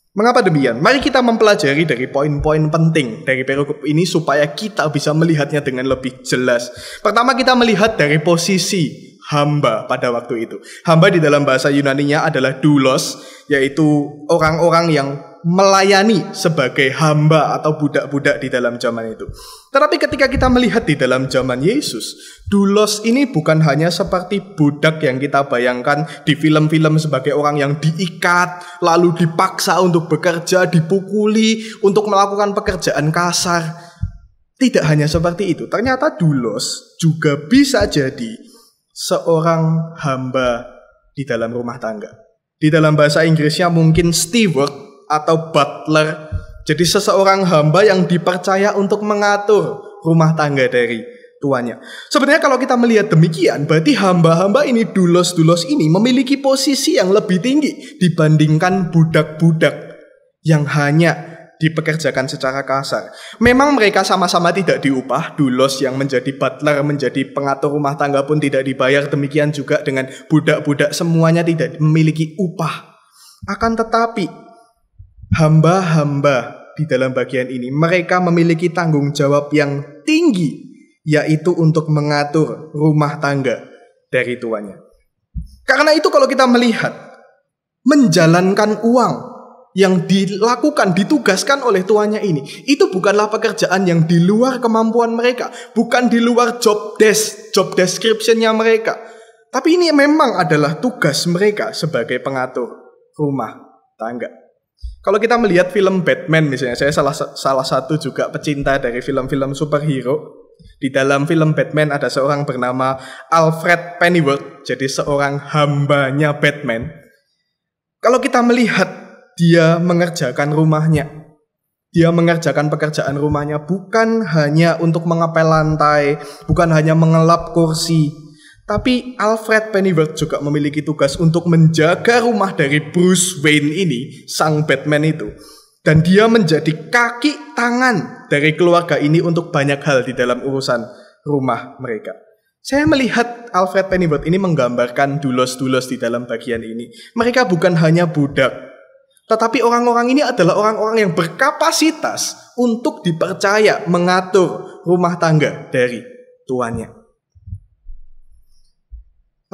Mengapa demikian? Mari kita mempelajari dari poin-poin penting dari perikop ini supaya kita bisa melihatnya dengan lebih jelas. Pertama, kita melihat dari posisi hamba pada waktu itu. Hamba di dalam bahasa Yunaninya adalah doulos, yaitu orang-orang yang melayani sebagai hamba atau budak-budak di dalam zaman itu. Tetapi ketika kita melihat di dalam zaman Yesus, doulos ini bukan hanya seperti budak yang kita bayangkan di film-film sebagai orang yang diikat, lalu dipaksa untuk bekerja, dipukuli untuk melakukan pekerjaan kasar. Tidak hanya seperti itu. Ternyata doulos juga bisa jadi seorang hamba di dalam rumah tangga. Di dalam bahasa Inggrisnya mungkin steward atau butler. Jadi seseorang hamba yang dipercaya untuk mengatur rumah tangga dari tuannya. Sebenarnya kalau kita melihat demikian, berarti hamba-hamba ini, doulos-doulos ini memiliki posisi yang lebih tinggi dibandingkan budak-budak yang hanya dipekerjakan secara kasar. Memang mereka sama-sama tidak diupah. Doulos yang menjadi butler, menjadi pengatur rumah tangga pun tidak dibayar. Demikian juga dengan budak-budak, semuanya tidak memiliki upah. Akan tetapi hamba-hamba di dalam bagian ini, mereka memiliki tanggung jawab yang tinggi, yaitu untuk mengatur rumah tangga dari tuannya. Karena itu kalau kita melihat menjalankan uang yang dilakukan, ditugaskan oleh tuannya ini, itu bukanlah pekerjaan yang di luar kemampuan mereka, bukan di luar job description-nya mereka. Tapi ini memang adalah tugas mereka sebagai pengatur rumah tangga. Kalau kita melihat film Batman misalnya, saya salah satu juga pecinta dari film-film superhero. Di dalam film Batman ada seorang bernama Alfred Pennyworth, jadi seorang hambanya Batman. Kalau kita melihat dia mengerjakan rumahnya, dia mengerjakan pekerjaan rumahnya bukan hanya untuk mengepel lantai, bukan hanya mengelap kursi, tapi Alfred Pennyworth juga memiliki tugas untuk menjaga rumah dari Bruce Wayne ini, sang Batman itu. Dan dia menjadi kaki tangan dari keluarga ini untuk banyak hal di dalam urusan rumah mereka. Saya melihat Alfred Pennyworth ini menggambarkan doulos-doulos di dalam bagian ini. Mereka bukan hanya budak, tetapi orang-orang ini adalah orang-orang yang berkapasitas untuk dipercaya mengatur rumah tangga dari tuannya.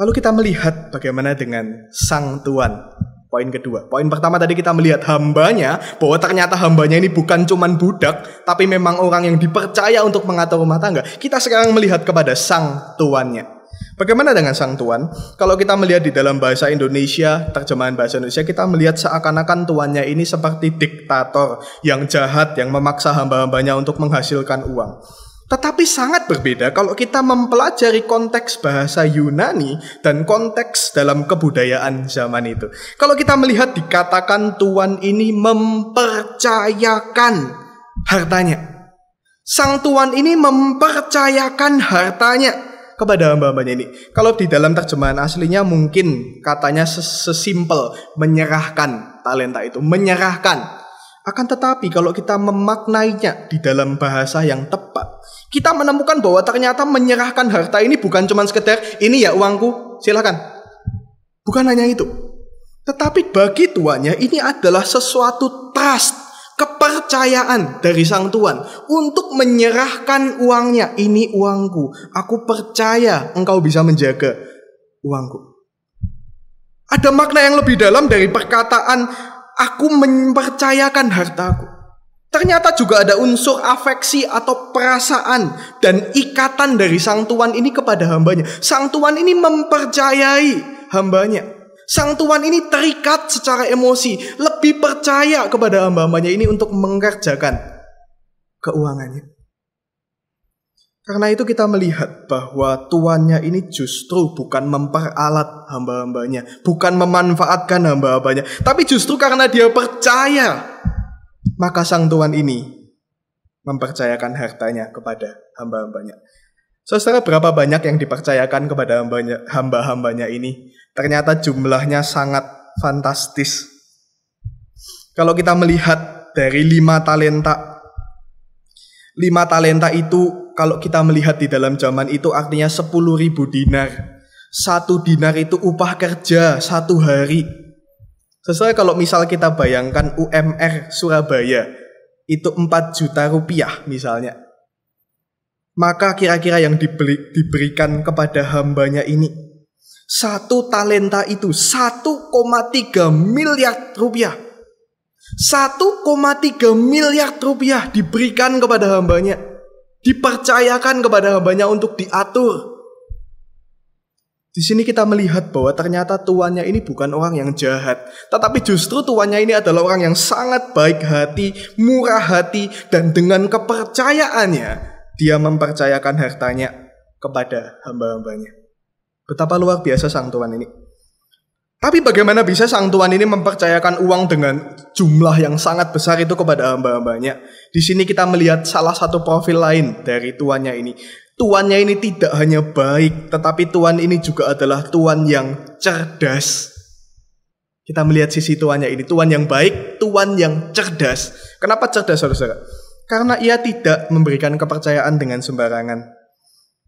Lalu kita melihat bagaimana dengan sang tuan. Poin kedua. Poin pertama tadi kita melihat hambanya, bahwa ternyata hambanya ini bukan cuman budak, tapi memang orang yang dipercaya untuk mengatur rumah tangga. Kita sekarang melihat kepada sang tuannya. Bagaimana dengan sang tuan? Kalau kita melihat di dalam bahasa Indonesia, terjemahan bahasa Indonesia, kita melihat seakan-akan tuannya ini seperti diktator yang jahat, yang memaksa hamba-hambanya untuk menghasilkan uang. Tetapi sangat berbeda kalau kita mempelajari konteks bahasa Yunani dan konteks dalam kebudayaan zaman itu. Kalau kita melihat dikatakan tuan ini mempercayakan hartanya. Sang tuan ini mempercayakan hartanya kepada hamba-hambanya ini. Kalau di dalam terjemahan aslinya mungkin katanya sesimpel menyerahkan talenta itu, menyerahkan. Akan tetapi kalau kita memaknainya di dalam bahasa yang tepat, kita menemukan bahwa ternyata menyerahkan harta ini bukan cuma sekedar ini ya uangku, silakan. Bukan hanya itu. Tetapi bagi tuannya ini adalah sesuatu trust, kepercayaan dari sang tuan untuk menyerahkan uangnya. Ini uangku, aku percaya engkau bisa menjaga uangku. Ada makna yang lebih dalam dari perkataan aku mempercayakan hartaku. Ternyata juga ada unsur afeksi atau perasaan dan ikatan dari sang tuan ini kepada hambanya. Sang tuan ini mempercayai hambanya. Sang tuan ini terikat secara emosi, lebih percaya kepada hamba-hambanya ini untuk mengerjakan keuangannya. Karena itu kita melihat bahwa tuannya ini justru bukan memperalat hamba-hambanya, bukan memanfaatkan hamba-hambanya, tapi justru karena dia percaya, maka sang tuan ini mempercayakan hartanya kepada hamba-hambanya. Saudara, berapa banyak yang dipercayakan kepada hamba-hambanya ini? Ternyata jumlahnya sangat fantastis. Kalau kita melihat dari 5 talenta, 5 talenta itu kalau kita melihat di dalam zaman itu artinya 10.000 dinar. 1 dinar itu upah kerja 1 hari. Sesuai kalau misal kita bayangkan UMR Surabaya itu 4 juta rupiah misalnya. Maka kira-kira yang diberikan kepada hambanya ini 1 talenta itu 1,3 miliar rupiah. 1,3 miliar rupiah diberikan kepada hambanya. Dipercayakan kepada hambanya untuk diatur. Di sini kita melihat bahwa ternyata tuannya ini bukan orang yang jahat, tetapi justru tuannya ini adalah orang yang sangat baik hati, murah hati, dan dengan kepercayaannya dia mempercayakan hartanya kepada hamba-hambanya. Betapa luar biasa sang tuan ini. Tapi bagaimana bisa sang tuan ini mempercayakan uang dengan jumlah yang sangat besar itu kepada hamba-hambanya? Di sini kita melihat salah satu profil lain dari tuannya ini. Tuannya ini tidak hanya baik, tetapi tuan ini juga adalah tuan yang cerdas. Kita melihat sisi tuannya ini, tuan yang baik, tuan yang cerdas. Kenapa cerdas, saudara? Karena ia tidak memberikan kepercayaan dengan sembarangan.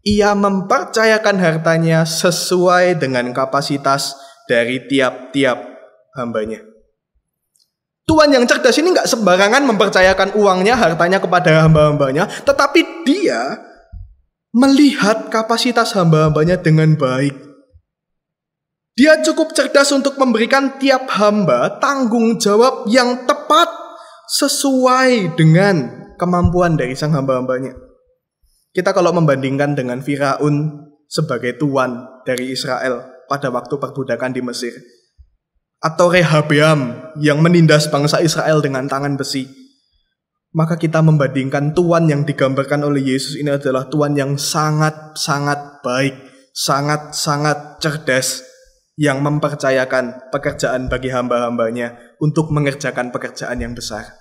Ia mempercayakan hartanya sesuai dengan kapasitas dari tiap-tiap hambanya. Tuan yang cerdas ini gak sembarangan mempercayakan uangnya, hartanya kepada hamba-hambanya, tetapi dia melihat kapasitas hamba-hambanya dengan baik. Dia cukup cerdas untuk memberikan tiap hamba tanggung jawab yang tepat sesuai dengan kemampuan dari sang hamba-hambanya. Kita kalau membandingkan dengan Firaun sebagai tuan dari Israel pada waktu perbudakan di Mesir, atau Rehabeam yang menindas bangsa Israel dengan tangan besi, maka kita membandingkan tuan yang digambarkan oleh Yesus ini adalah tuan yang sangat-sangat baik, sangat-sangat cerdas, yang mempercayakan pekerjaan bagi hamba-hambanya untuk mengerjakan pekerjaan yang besar.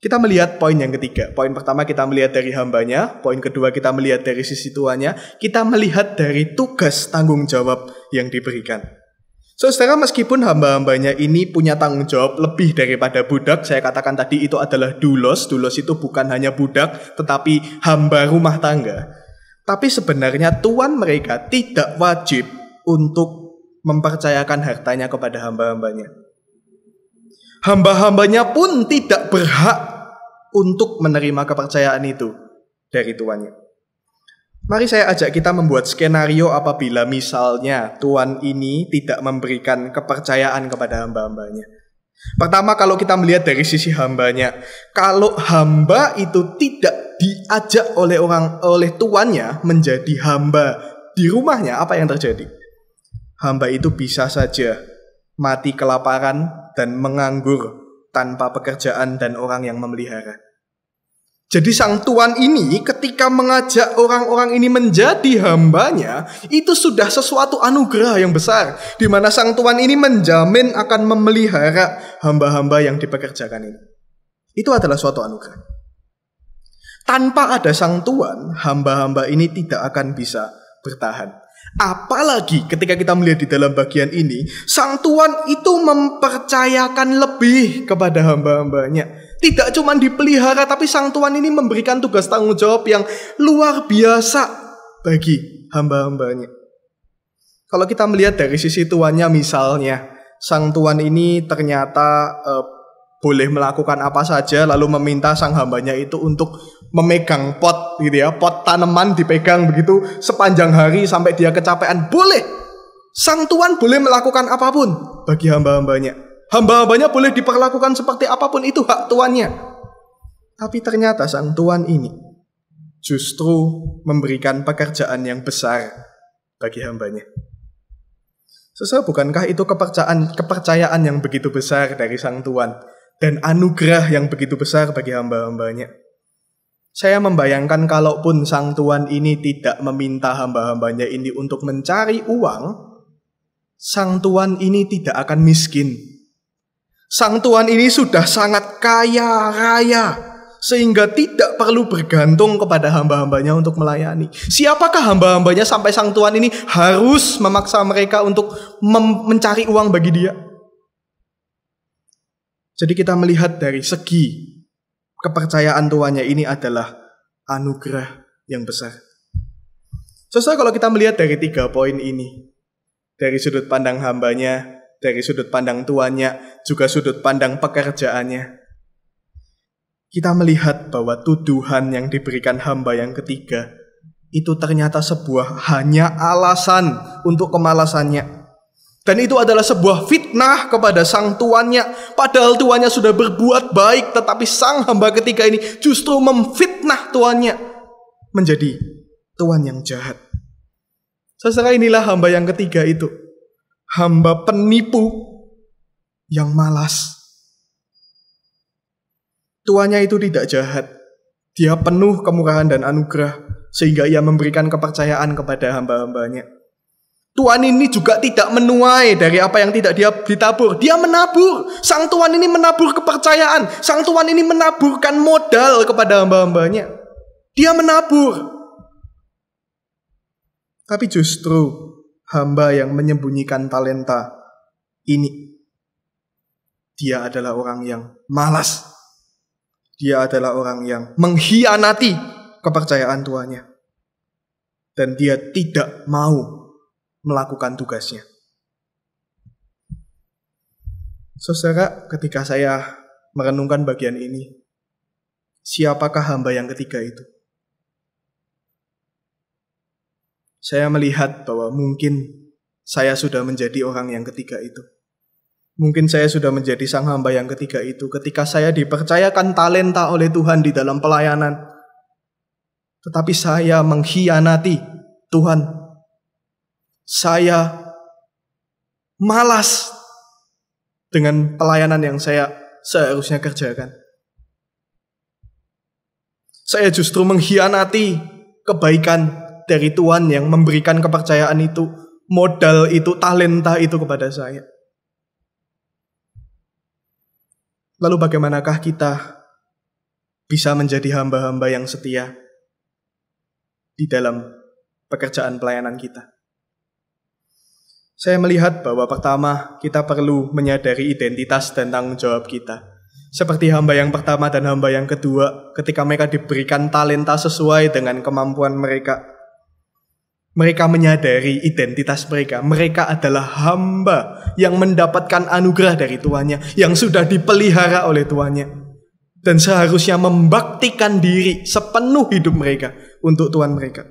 Kita melihat poin yang ketiga. Poin pertama kita melihat dari hambanya. Poin kedua kita melihat dari sisi tuannya. Kita melihat dari tugas tanggung jawab yang diberikan. Saudara, meskipun hamba-hambanya ini punya tanggung jawab lebih daripada budak, saya katakan tadi itu adalah doulos. Doulos itu bukan hanya budak, tetapi hamba rumah tangga. Tapi sebenarnya tuan mereka tidak wajib untuk mempercayakan hartanya kepada hamba-hambanya. Hamba-hambanya pun tidak berhak untuk menerima kepercayaan itu dari tuannya. Mari saya ajak kita membuat skenario apabila misalnya Tuhan ini tidak memberikan kepercayaan kepada hamba-hambanya. Pertama, kalau kita melihat dari sisi hambanya, kalau hamba itu tidak diajak oleh tuannya menjadi hamba di rumahnya, apa yang terjadi? Hamba itu bisa saja mati kelaparan dan menganggur tanpa pekerjaan dan orang yang memelihara. Jadi sang tuan ini ketika mengajak orang-orang ini menjadi hambanya, itu sudah sesuatu anugerah yang besar, di mana sang tuan ini menjamin akan memelihara hamba-hamba yang dipekerjakan ini. Itu adalah suatu anugerah. Tanpa ada sang tuan, hamba-hamba ini tidak akan bisa bertahan. Apalagi ketika kita melihat di dalam bagian ini, sang tuan itu mempercayakan lebih kepada hamba-hambanya. Tidak cuma dipelihara, tapi sang tuan ini memberikan tugas tanggung jawab yang luar biasa bagi hamba-hambanya. Kalau kita melihat dari sisi tuannya, misalnya sang tuan ini ternyata boleh melakukan apa saja, lalu meminta sang hambanya itu untuk memegang pot gitu ya, pot tanaman dipegang begitu sepanjang hari sampai dia kecapean, boleh. Sang tuan boleh melakukan apapun bagi hamba-hambanya. Hamba-hambanya boleh diperlakukan seperti apapun, itu hak tuannya. Tapi ternyata sang tuan ini justru memberikan pekerjaan yang besar bagi hambanya. Saudara, bukankah itu kepercayaan yang begitu besar dari sang tuan dan anugerah yang begitu besar bagi hamba-hambanya? Saya membayangkan kalaupun sang tuan ini tidak meminta hamba-hambanya ini untuk mencari uang, sang tuan ini tidak akan miskin. Sang tuan ini sudah sangat kaya raya, sehingga tidak perlu bergantung kepada hamba-hambanya untuk melayani. Siapakah hamba-hambanya sampai sang tuan ini harus memaksa mereka untuk mencari uang bagi dia? Jadi kita melihat dari segi kepercayaan tuannya ini adalah anugerah yang besar. Saudara, kalau kita melihat dari 3 poin ini, dari sudut pandang hambanya, dari sudut pandang tuannya, juga sudut pandang pekerjaannya, kita melihat bahwa tuduhan yang diberikan hamba yang ketiga itu ternyata hanya alasan untuk kemalasannya. Dan itu adalah sebuah fitnah kepada sang tuannya. Padahal tuannya sudah berbuat baik, tetapi sang hamba ketiga ini justru memfitnah tuannya menjadi tuan yang jahat. Saudara, inilah hamba yang ketiga itu. Hamba penipu yang malas. Tuannya itu tidak jahat. Dia penuh kemurahan dan anugerah, sehingga ia memberikan kepercayaan kepada hamba-hambanya. Tuan ini juga tidak menuai dari apa yang tidak dia ditabur. Dia menabur. Sang tuan ini menabur kepercayaan. Sang tuan ini menaburkan modal kepada hamba-hambanya. Dia menabur. Tapi justru hamba yang menyembunyikan talenta ini, dia adalah orang yang malas. Dia adalah orang yang mengkhianati kepercayaan tuannya. Dan dia tidak mau melakukan tugasnya. Saudara, ketika saya merenungkan bagian ini, siapakah hamba yang ketiga itu? Saya melihat bahwa mungkin saya sudah menjadi orang yang ketiga itu. Mungkin saya sudah menjadi sang hamba yang ketiga itu ketika saya dipercayakan talenta oleh Tuhan di dalam pelayanan. Tetapi saya mengkhianati Tuhan. Saya malas dengan pelayanan yang saya seharusnya kerjakan. Saya justru mengkhianati kebaikan dari Tuhan yang memberikan kepercayaan itu, modal itu, talenta itu kepada saya. Lalu bagaimanakah kita bisa menjadi hamba-hamba yang setia di dalam pekerjaan pelayanan kita? Saya melihat bahwa pertama, kita perlu menyadari identitas dan tanggung jawab kita. Seperti hamba yang pertama dan hamba yang kedua, ketika mereka diberikan talenta sesuai dengan kemampuan mereka, mereka menyadari identitas mereka. Mereka adalah hamba yang mendapatkan anugerah dari tuannya, yang sudah dipelihara oleh tuannya, dan seharusnya membaktikan diri sepenuh hidup mereka untuk Tuhan mereka.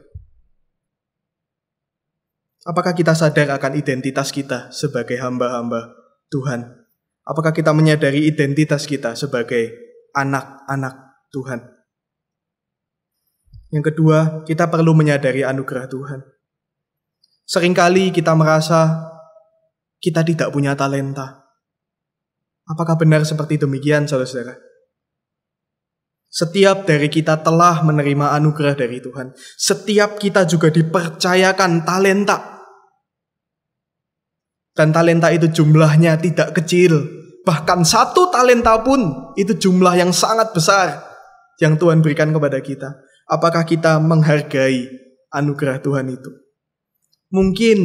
Apakah kita sadar akan identitas kita sebagai hamba-hamba Tuhan? Apakah kita menyadari identitas kita sebagai anak-anak Tuhan? Yang kedua, kita perlu menyadari anugerah Tuhan. Seringkali kita merasa kita tidak punya talenta. Apakah benar seperti demikian, saudara-saudara? Setiap dari kita telah menerima anugerah dari Tuhan. Setiap kita juga dipercayakan talenta. Dan talenta itu jumlahnya tidak kecil. Bahkan 1 talenta pun itu jumlah yang sangat besar yang Tuhan berikan kepada kita. Apakah kita menghargai anugerah Tuhan itu? Mungkin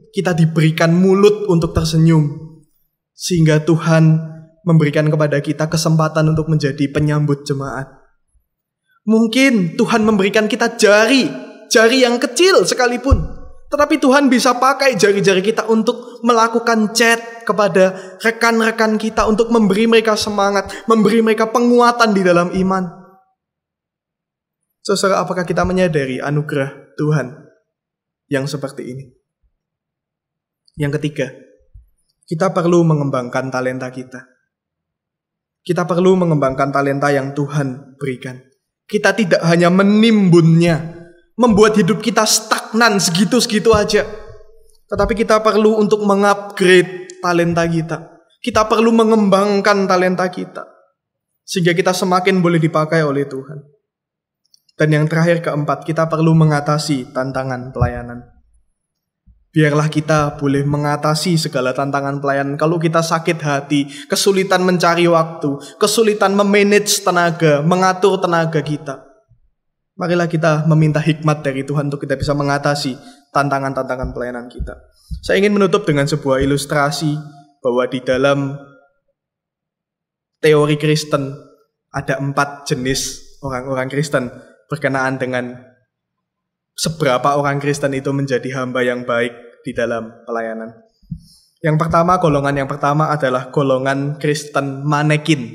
kita diberikan mulut untuk tersenyum, sehingga Tuhan memberikan kepada kita kesempatan untuk menjadi penyambut jemaat. Mungkin Tuhan memberikan kita jari yang kecil sekalipun. Tetapi Tuhan bisa pakai jari-jari kita untuk melakukan chat kepada rekan-rekan kita, untuk memberi mereka semangat, memberi mereka penguatan di dalam iman. Saudara, apakah kita menyadari anugerah Tuhan yang seperti ini? Yang ketiga, kita perlu mengembangkan talenta kita. Kita perlu mengembangkan talenta yang Tuhan berikan. Kita tidak hanya menimbunnya, membuat hidup kita stagnan segitu-segitu aja. Tetapi kita perlu untuk mengupgrade talenta kita. Kita perlu mengembangkan talenta kita, sehingga kita semakin boleh dipakai oleh Tuhan. Dan yang terakhir, keempat, kita perlu mengatasi tantangan pelayanan. Biarlah kita boleh mengatasi segala tantangan pelayanan. Kalau kita sakit hati, kesulitan mencari waktu, kesulitan memanage tenaga, mengatur tenaga kita, marilah kita meminta hikmat dari Tuhan untuk kita bisa mengatasi tantangan-tantangan pelayanan kita. Saya ingin menutup dengan sebuah ilustrasi bahwa di dalam teori Kristen ada 4 jenis orang-orang Kristen berkenaan dengan seberapa orang Kristen itu menjadi hamba yang baik di dalam pelayanan. Golongan yang pertama adalah golongan Kristen manekin.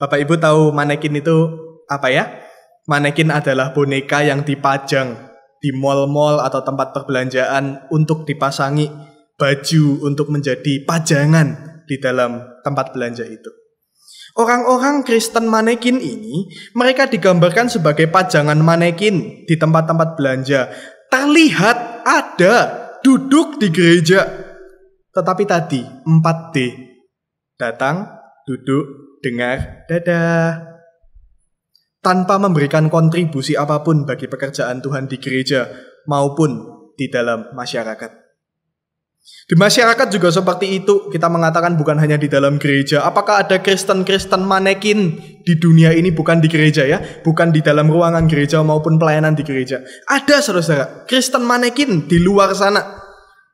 Bapak Ibu tahu manekin itu apa ya? Manekin adalah boneka yang dipajang di mal-mal atau tempat perbelanjaan untuk dipasangi baju untuk menjadi pajangan di dalam tempat belanja itu. Orang-orang Kristen manekin ini, mereka digambarkan sebagai pajangan manekin di tempat-tempat belanja. Terlihat ada, duduk di gereja. Tetapi tadi 4D. Datang, duduk, dengar, dadah. Tanpa memberikan kontribusi apapun bagi pekerjaan Tuhan di gereja maupun di dalam masyarakat. Di masyarakat juga seperti itu. Kita mengatakan bukan hanya di dalam gereja. Apakah ada Kristen-Kristen manekin di dunia ini? Bukan di gereja ya, bukan di dalam ruangan gereja maupun pelayanan di gereja. Ada, saudara-saudara, Kristen manekin di luar sana.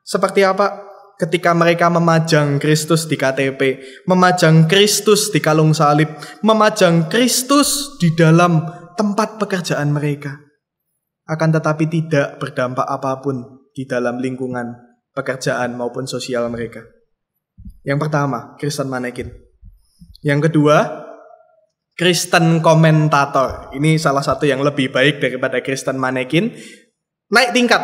Seperti apa? Ketika mereka memajang Kristus di KTP, memajang Kristus di kalung salib, memajang Kristus di dalam tempat pekerjaan mereka. Akan tetapi tidak berdampak apapun di dalam lingkungan pekerjaan maupun sosial mereka. Yang pertama, Kristen manekin. Yang kedua, Kristen komentator. Ini salah satu yang lebih baik daripada Kristen manekin. Naik tingkat.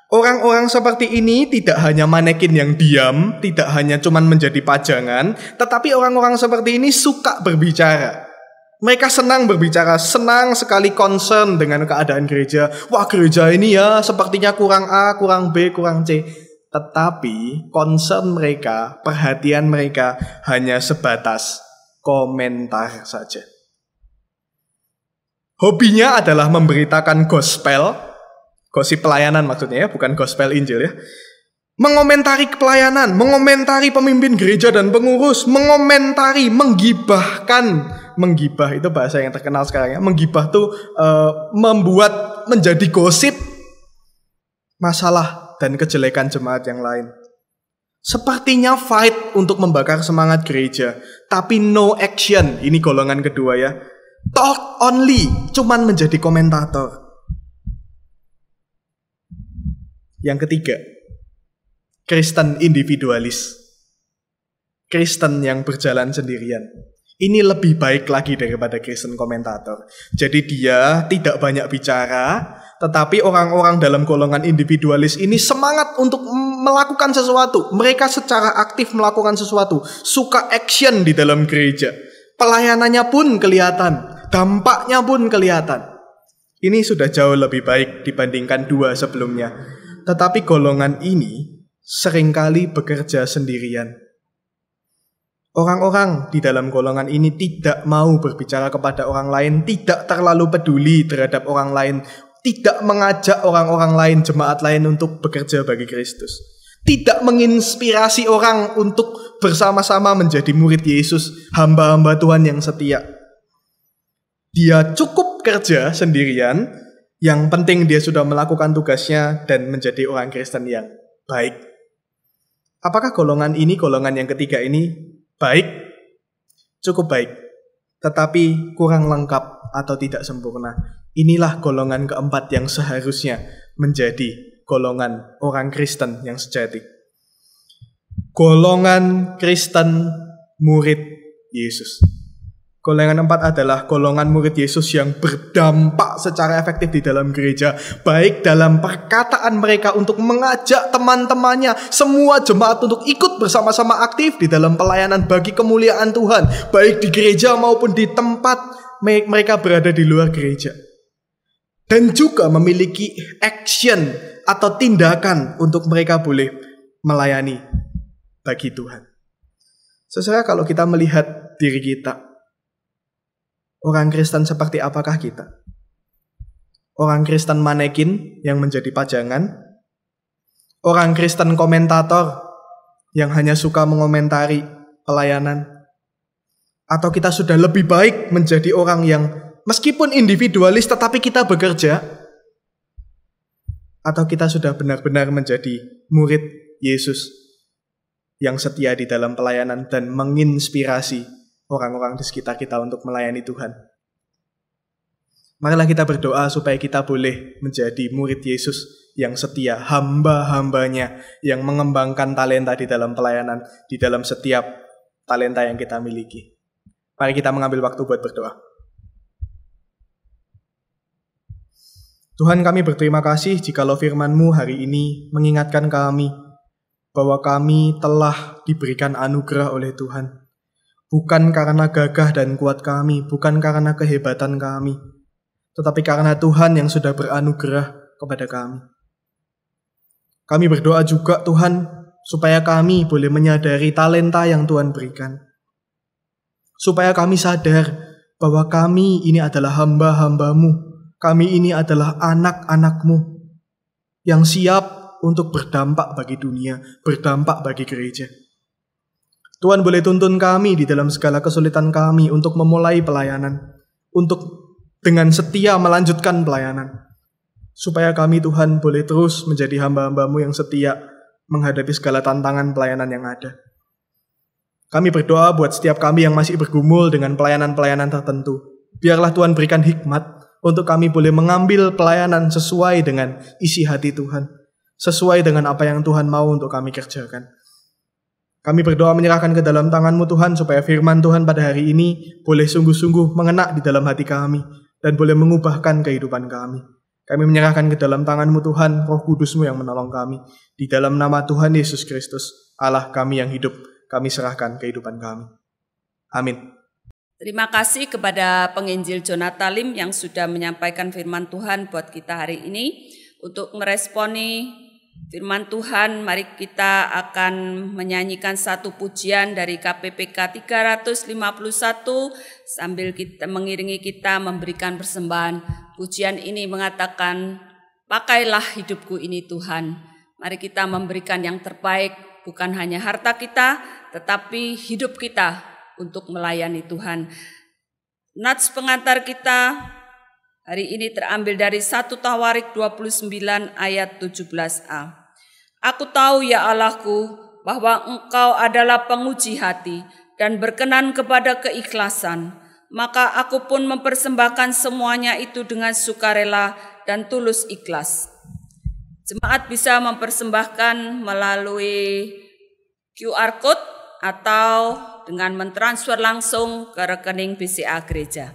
Orang-orang seperti ini tidak hanya manekin yang diam, tidak hanya cuman menjadi pajangan, tetapi orang-orang seperti ini suka berbicara. Mereka senang berbicara, senang sekali concern dengan keadaan gereja. Wah, gereja ini ya sepertinya kurang A, kurang B, kurang C. Tetapi concern mereka, perhatian mereka hanya sebatas komentar saja. Hobinya adalah memberitakan gospel, gosip pelayanan maksudnya ya, bukan gospel Injil ya. Mengomentari pelayanan, mengomentari pemimpin gereja dan pengurus, mengomentari, menggibahkan. Menggibah itu bahasa yang terkenal sekarang ya. Menggibah tuh membuat menjadi gosip masalah dan kejelekan jemaat yang lain. Sepertinya fight untuk membakar semangat gereja, tapi no action. Ini golongan kedua ya. Talk only, cuman menjadi komentator. Yang ketiga, Kristen individualis. Kristen yang berjalan sendirian. Ini lebih baik lagi daripada Kristen komentator. Jadi dia tidak banyak bicara, Tetapi orang-orang dalam golongan individualis ini semangat untuk melakukan sesuatu. Mereka secara aktif melakukan sesuatu. Suka action di dalam gereja. Pelayanannya pun kelihatan. Dampaknya pun kelihatan. Ini sudah jauh lebih baik dibandingkan dua sebelumnya. Tetapi golongan ini seringkali bekerja sendirian. Orang-orang di dalam golongan ini tidak mau berbicara kepada orang lain, tidak terlalu peduli terhadap orang lain, tidak mengajak orang-orang lain, jemaat lain untuk bekerja bagi Kristus. Tidak menginspirasi orang untuk bersama-sama menjadi murid Yesus, hamba-hamba Tuhan yang setia. Dia cukup kerja sendirian, yang penting dia sudah melakukan tugasnya dan menjadi orang Kristen yang baik. Apakah golongan ini, golongan yang ketiga ini baik? Cukup baik, tetapi kurang lengkap atau tidak sempurna. Inilah golongan keempat yang seharusnya menjadi golongan orang Kristen yang sejati. Golongan Kristen murid Yesus. Golongan keempat adalah golongan murid Yesus yang berdampak secara efektif di dalam gereja. Baik dalam perkataan mereka untuk mengajak teman-temannya, semua jemaat untuk ikut bersama-sama aktif di dalam pelayanan bagi kemuliaan Tuhan. Baik di gereja maupun di tempat mereka berada di luar gereja. Dan juga memiliki action atau tindakan untuk mereka boleh melayani bagi Tuhan. Saudara, kalau kita melihat diri kita, orang Kristen seperti apakah kita? Orang Kristen manekin yang menjadi pajangan? Orang Kristen komentator yang hanya suka mengomentari pelayanan? Atau kita sudah lebih baik menjadi orang yang meskipun individualis tetapi kita bekerja? Atau kita sudah benar-benar menjadi murid Yesus yang setia di dalam pelayanan dan menginspirasi orang-orang di sekitar kita untuk melayani Tuhan? Marilah kita berdoa supaya kita boleh menjadi murid Yesus yang setia, hamba-hambanya yang mengembangkan talenta di dalam pelayanan, di dalam setiap talenta yang kita miliki. Mari kita mengambil waktu buat berdoa. Tuhan, kami berterima kasih jikalau firman-Mu hari ini mengingatkan kami bahwa kami telah diberikan anugerah oleh Tuhan. Bukan karena gagah dan kuat kami, bukan karena kehebatan kami, tetapi karena Tuhan yang sudah beranugerah kepada kami. Kami berdoa juga Tuhan, supaya kami boleh menyadari talenta yang Tuhan berikan. Supaya kami sadar bahwa kami ini adalah hamba-hamba-Mu, kami ini adalah anak-anak-Mu, yang siap untuk berdampak bagi dunia, berdampak bagi gereja. Tuhan boleh tuntun kami di dalam segala kesulitan kami untuk memulai pelayanan, untuk dengan setia melanjutkan pelayanan. Supaya kami Tuhan boleh terus menjadi hamba-hamba-Mu yang setia menghadapi segala tantangan pelayanan yang ada. Kami berdoa buat setiap kami yang masih bergumul dengan pelayanan-pelayanan tertentu. Biarlah Tuhan berikan hikmat untuk kami boleh mengambil pelayanan sesuai dengan isi hati Tuhan, sesuai dengan apa yang Tuhan mau untuk kami kerjakan. Kami berdoa menyerahkan ke dalam tangan-Mu Tuhan, supaya firman Tuhan pada hari ini boleh sungguh-sungguh mengena di dalam hati kami, dan boleh mengubahkan kehidupan kami. Kami menyerahkan ke dalam tangan-Mu Tuhan, Roh Kudus-Mu yang menolong kami. Di dalam nama Tuhan Yesus Kristus, Allah kami yang hidup, kami serahkan kehidupan kami. Amin. Terima kasih kepada penginjil Jonathan Lim yang sudah menyampaikan firman Tuhan buat kita hari ini. Untuk meresponi firman Tuhan, mari kita akan menyanyikan satu pujian dari KPPK 351 sambil kita mengiringi kita memberikan persembahan. Pujian ini mengatakan, pakailah hidupku ini Tuhan. Mari kita memberikan yang terbaik, bukan hanya harta kita, tetapi hidup kita untuk melayani Tuhan. Nats pengantar kita hari ini terambil dari 1 Tawarik 29 ayat 17a. Aku tahu ya Allahku bahwa Engkau adalah penguji hati dan berkenan kepada keikhlasan. Maka aku pun mempersembahkan semuanya itu dengan sukarela dan tulus ikhlas. Jemaat bisa mempersembahkan melalui QR Code atau dengan mentransfer langsung ke rekening BCA Gereja.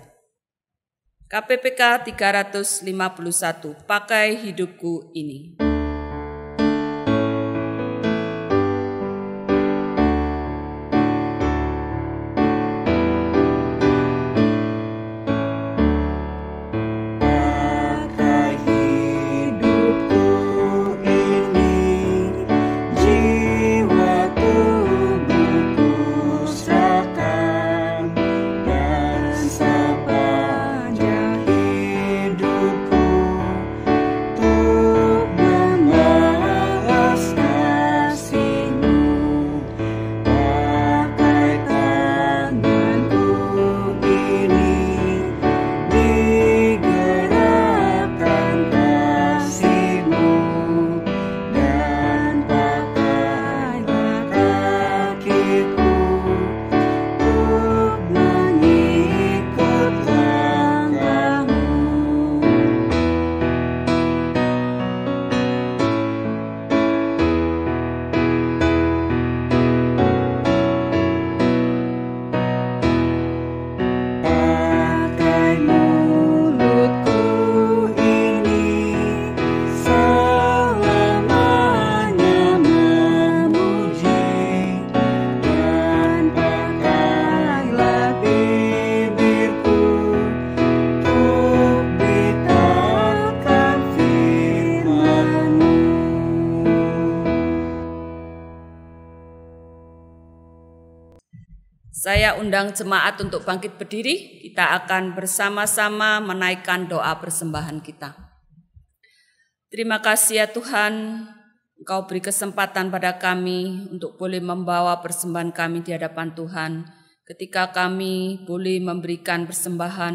KPPK 351, pakai hidupku ini. Saya undang jemaat untuk bangkit berdiri. Kita akan bersama-sama menaikkan doa persembahan kita. Terima kasih ya Tuhan, Engkau beri kesempatan pada kami untuk boleh membawa persembahan kami di hadapan Tuhan. Ketika kami boleh memberikan persembahan,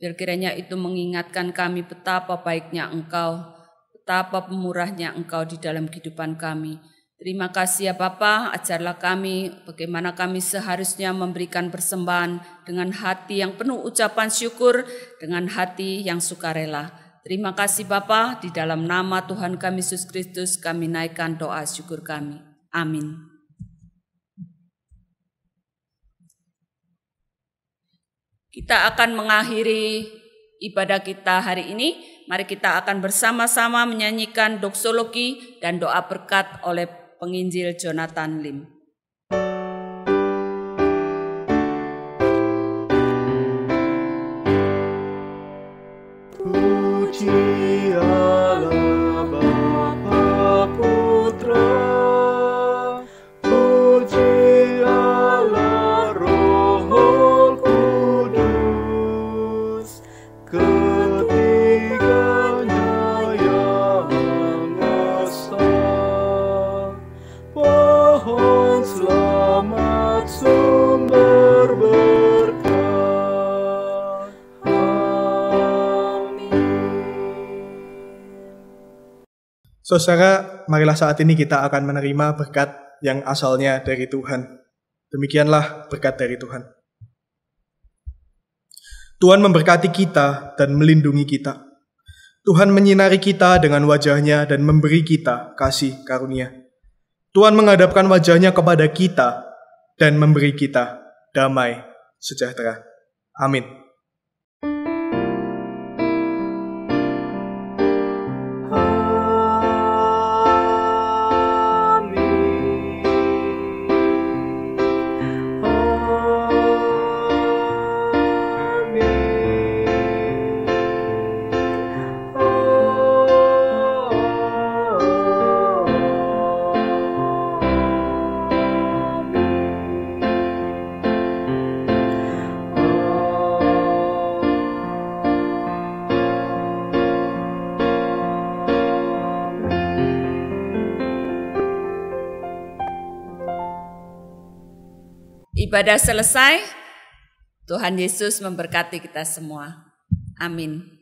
biar kiranya itu mengingatkan kami betapa baiknya Engkau, betapa pemurahnya Engkau di dalam kehidupan kami. Terima kasih ya Bapa, ajarlah kami bagaimana kami seharusnya memberikan persembahan dengan hati yang penuh ucapan syukur, dengan hati yang sukarela. Terima kasih Bapa, di dalam nama Tuhan kami Yesus Kristus kami naikkan doa syukur kami. Amin. Kita akan mengakhiri ibadah kita hari ini. Mari kita akan bersama-sama menyanyikan doksologi dan doa berkat oleh penginjil Jonathan Lim. Puji Allah Bapa Putra, puji Allah Roh Kudus, ketiganya yang esa. Pohon selamat sumber berkat. Amin. Saudara, marilah saat ini kita akan menerima berkat yang asalnya dari Tuhan. Demikianlah berkat dari Tuhan. Tuhan memberkati kita dan melindungi kita. Tuhan menyinari kita dengan wajah-Nya dan memberi kita kasih karunia. Tuhan menghadapkan wajah-Nya kepada kita dan memberi kita damai sejahtera. Amin. Ibadah selesai, Tuhan Yesus memberkati kita semua. Amin.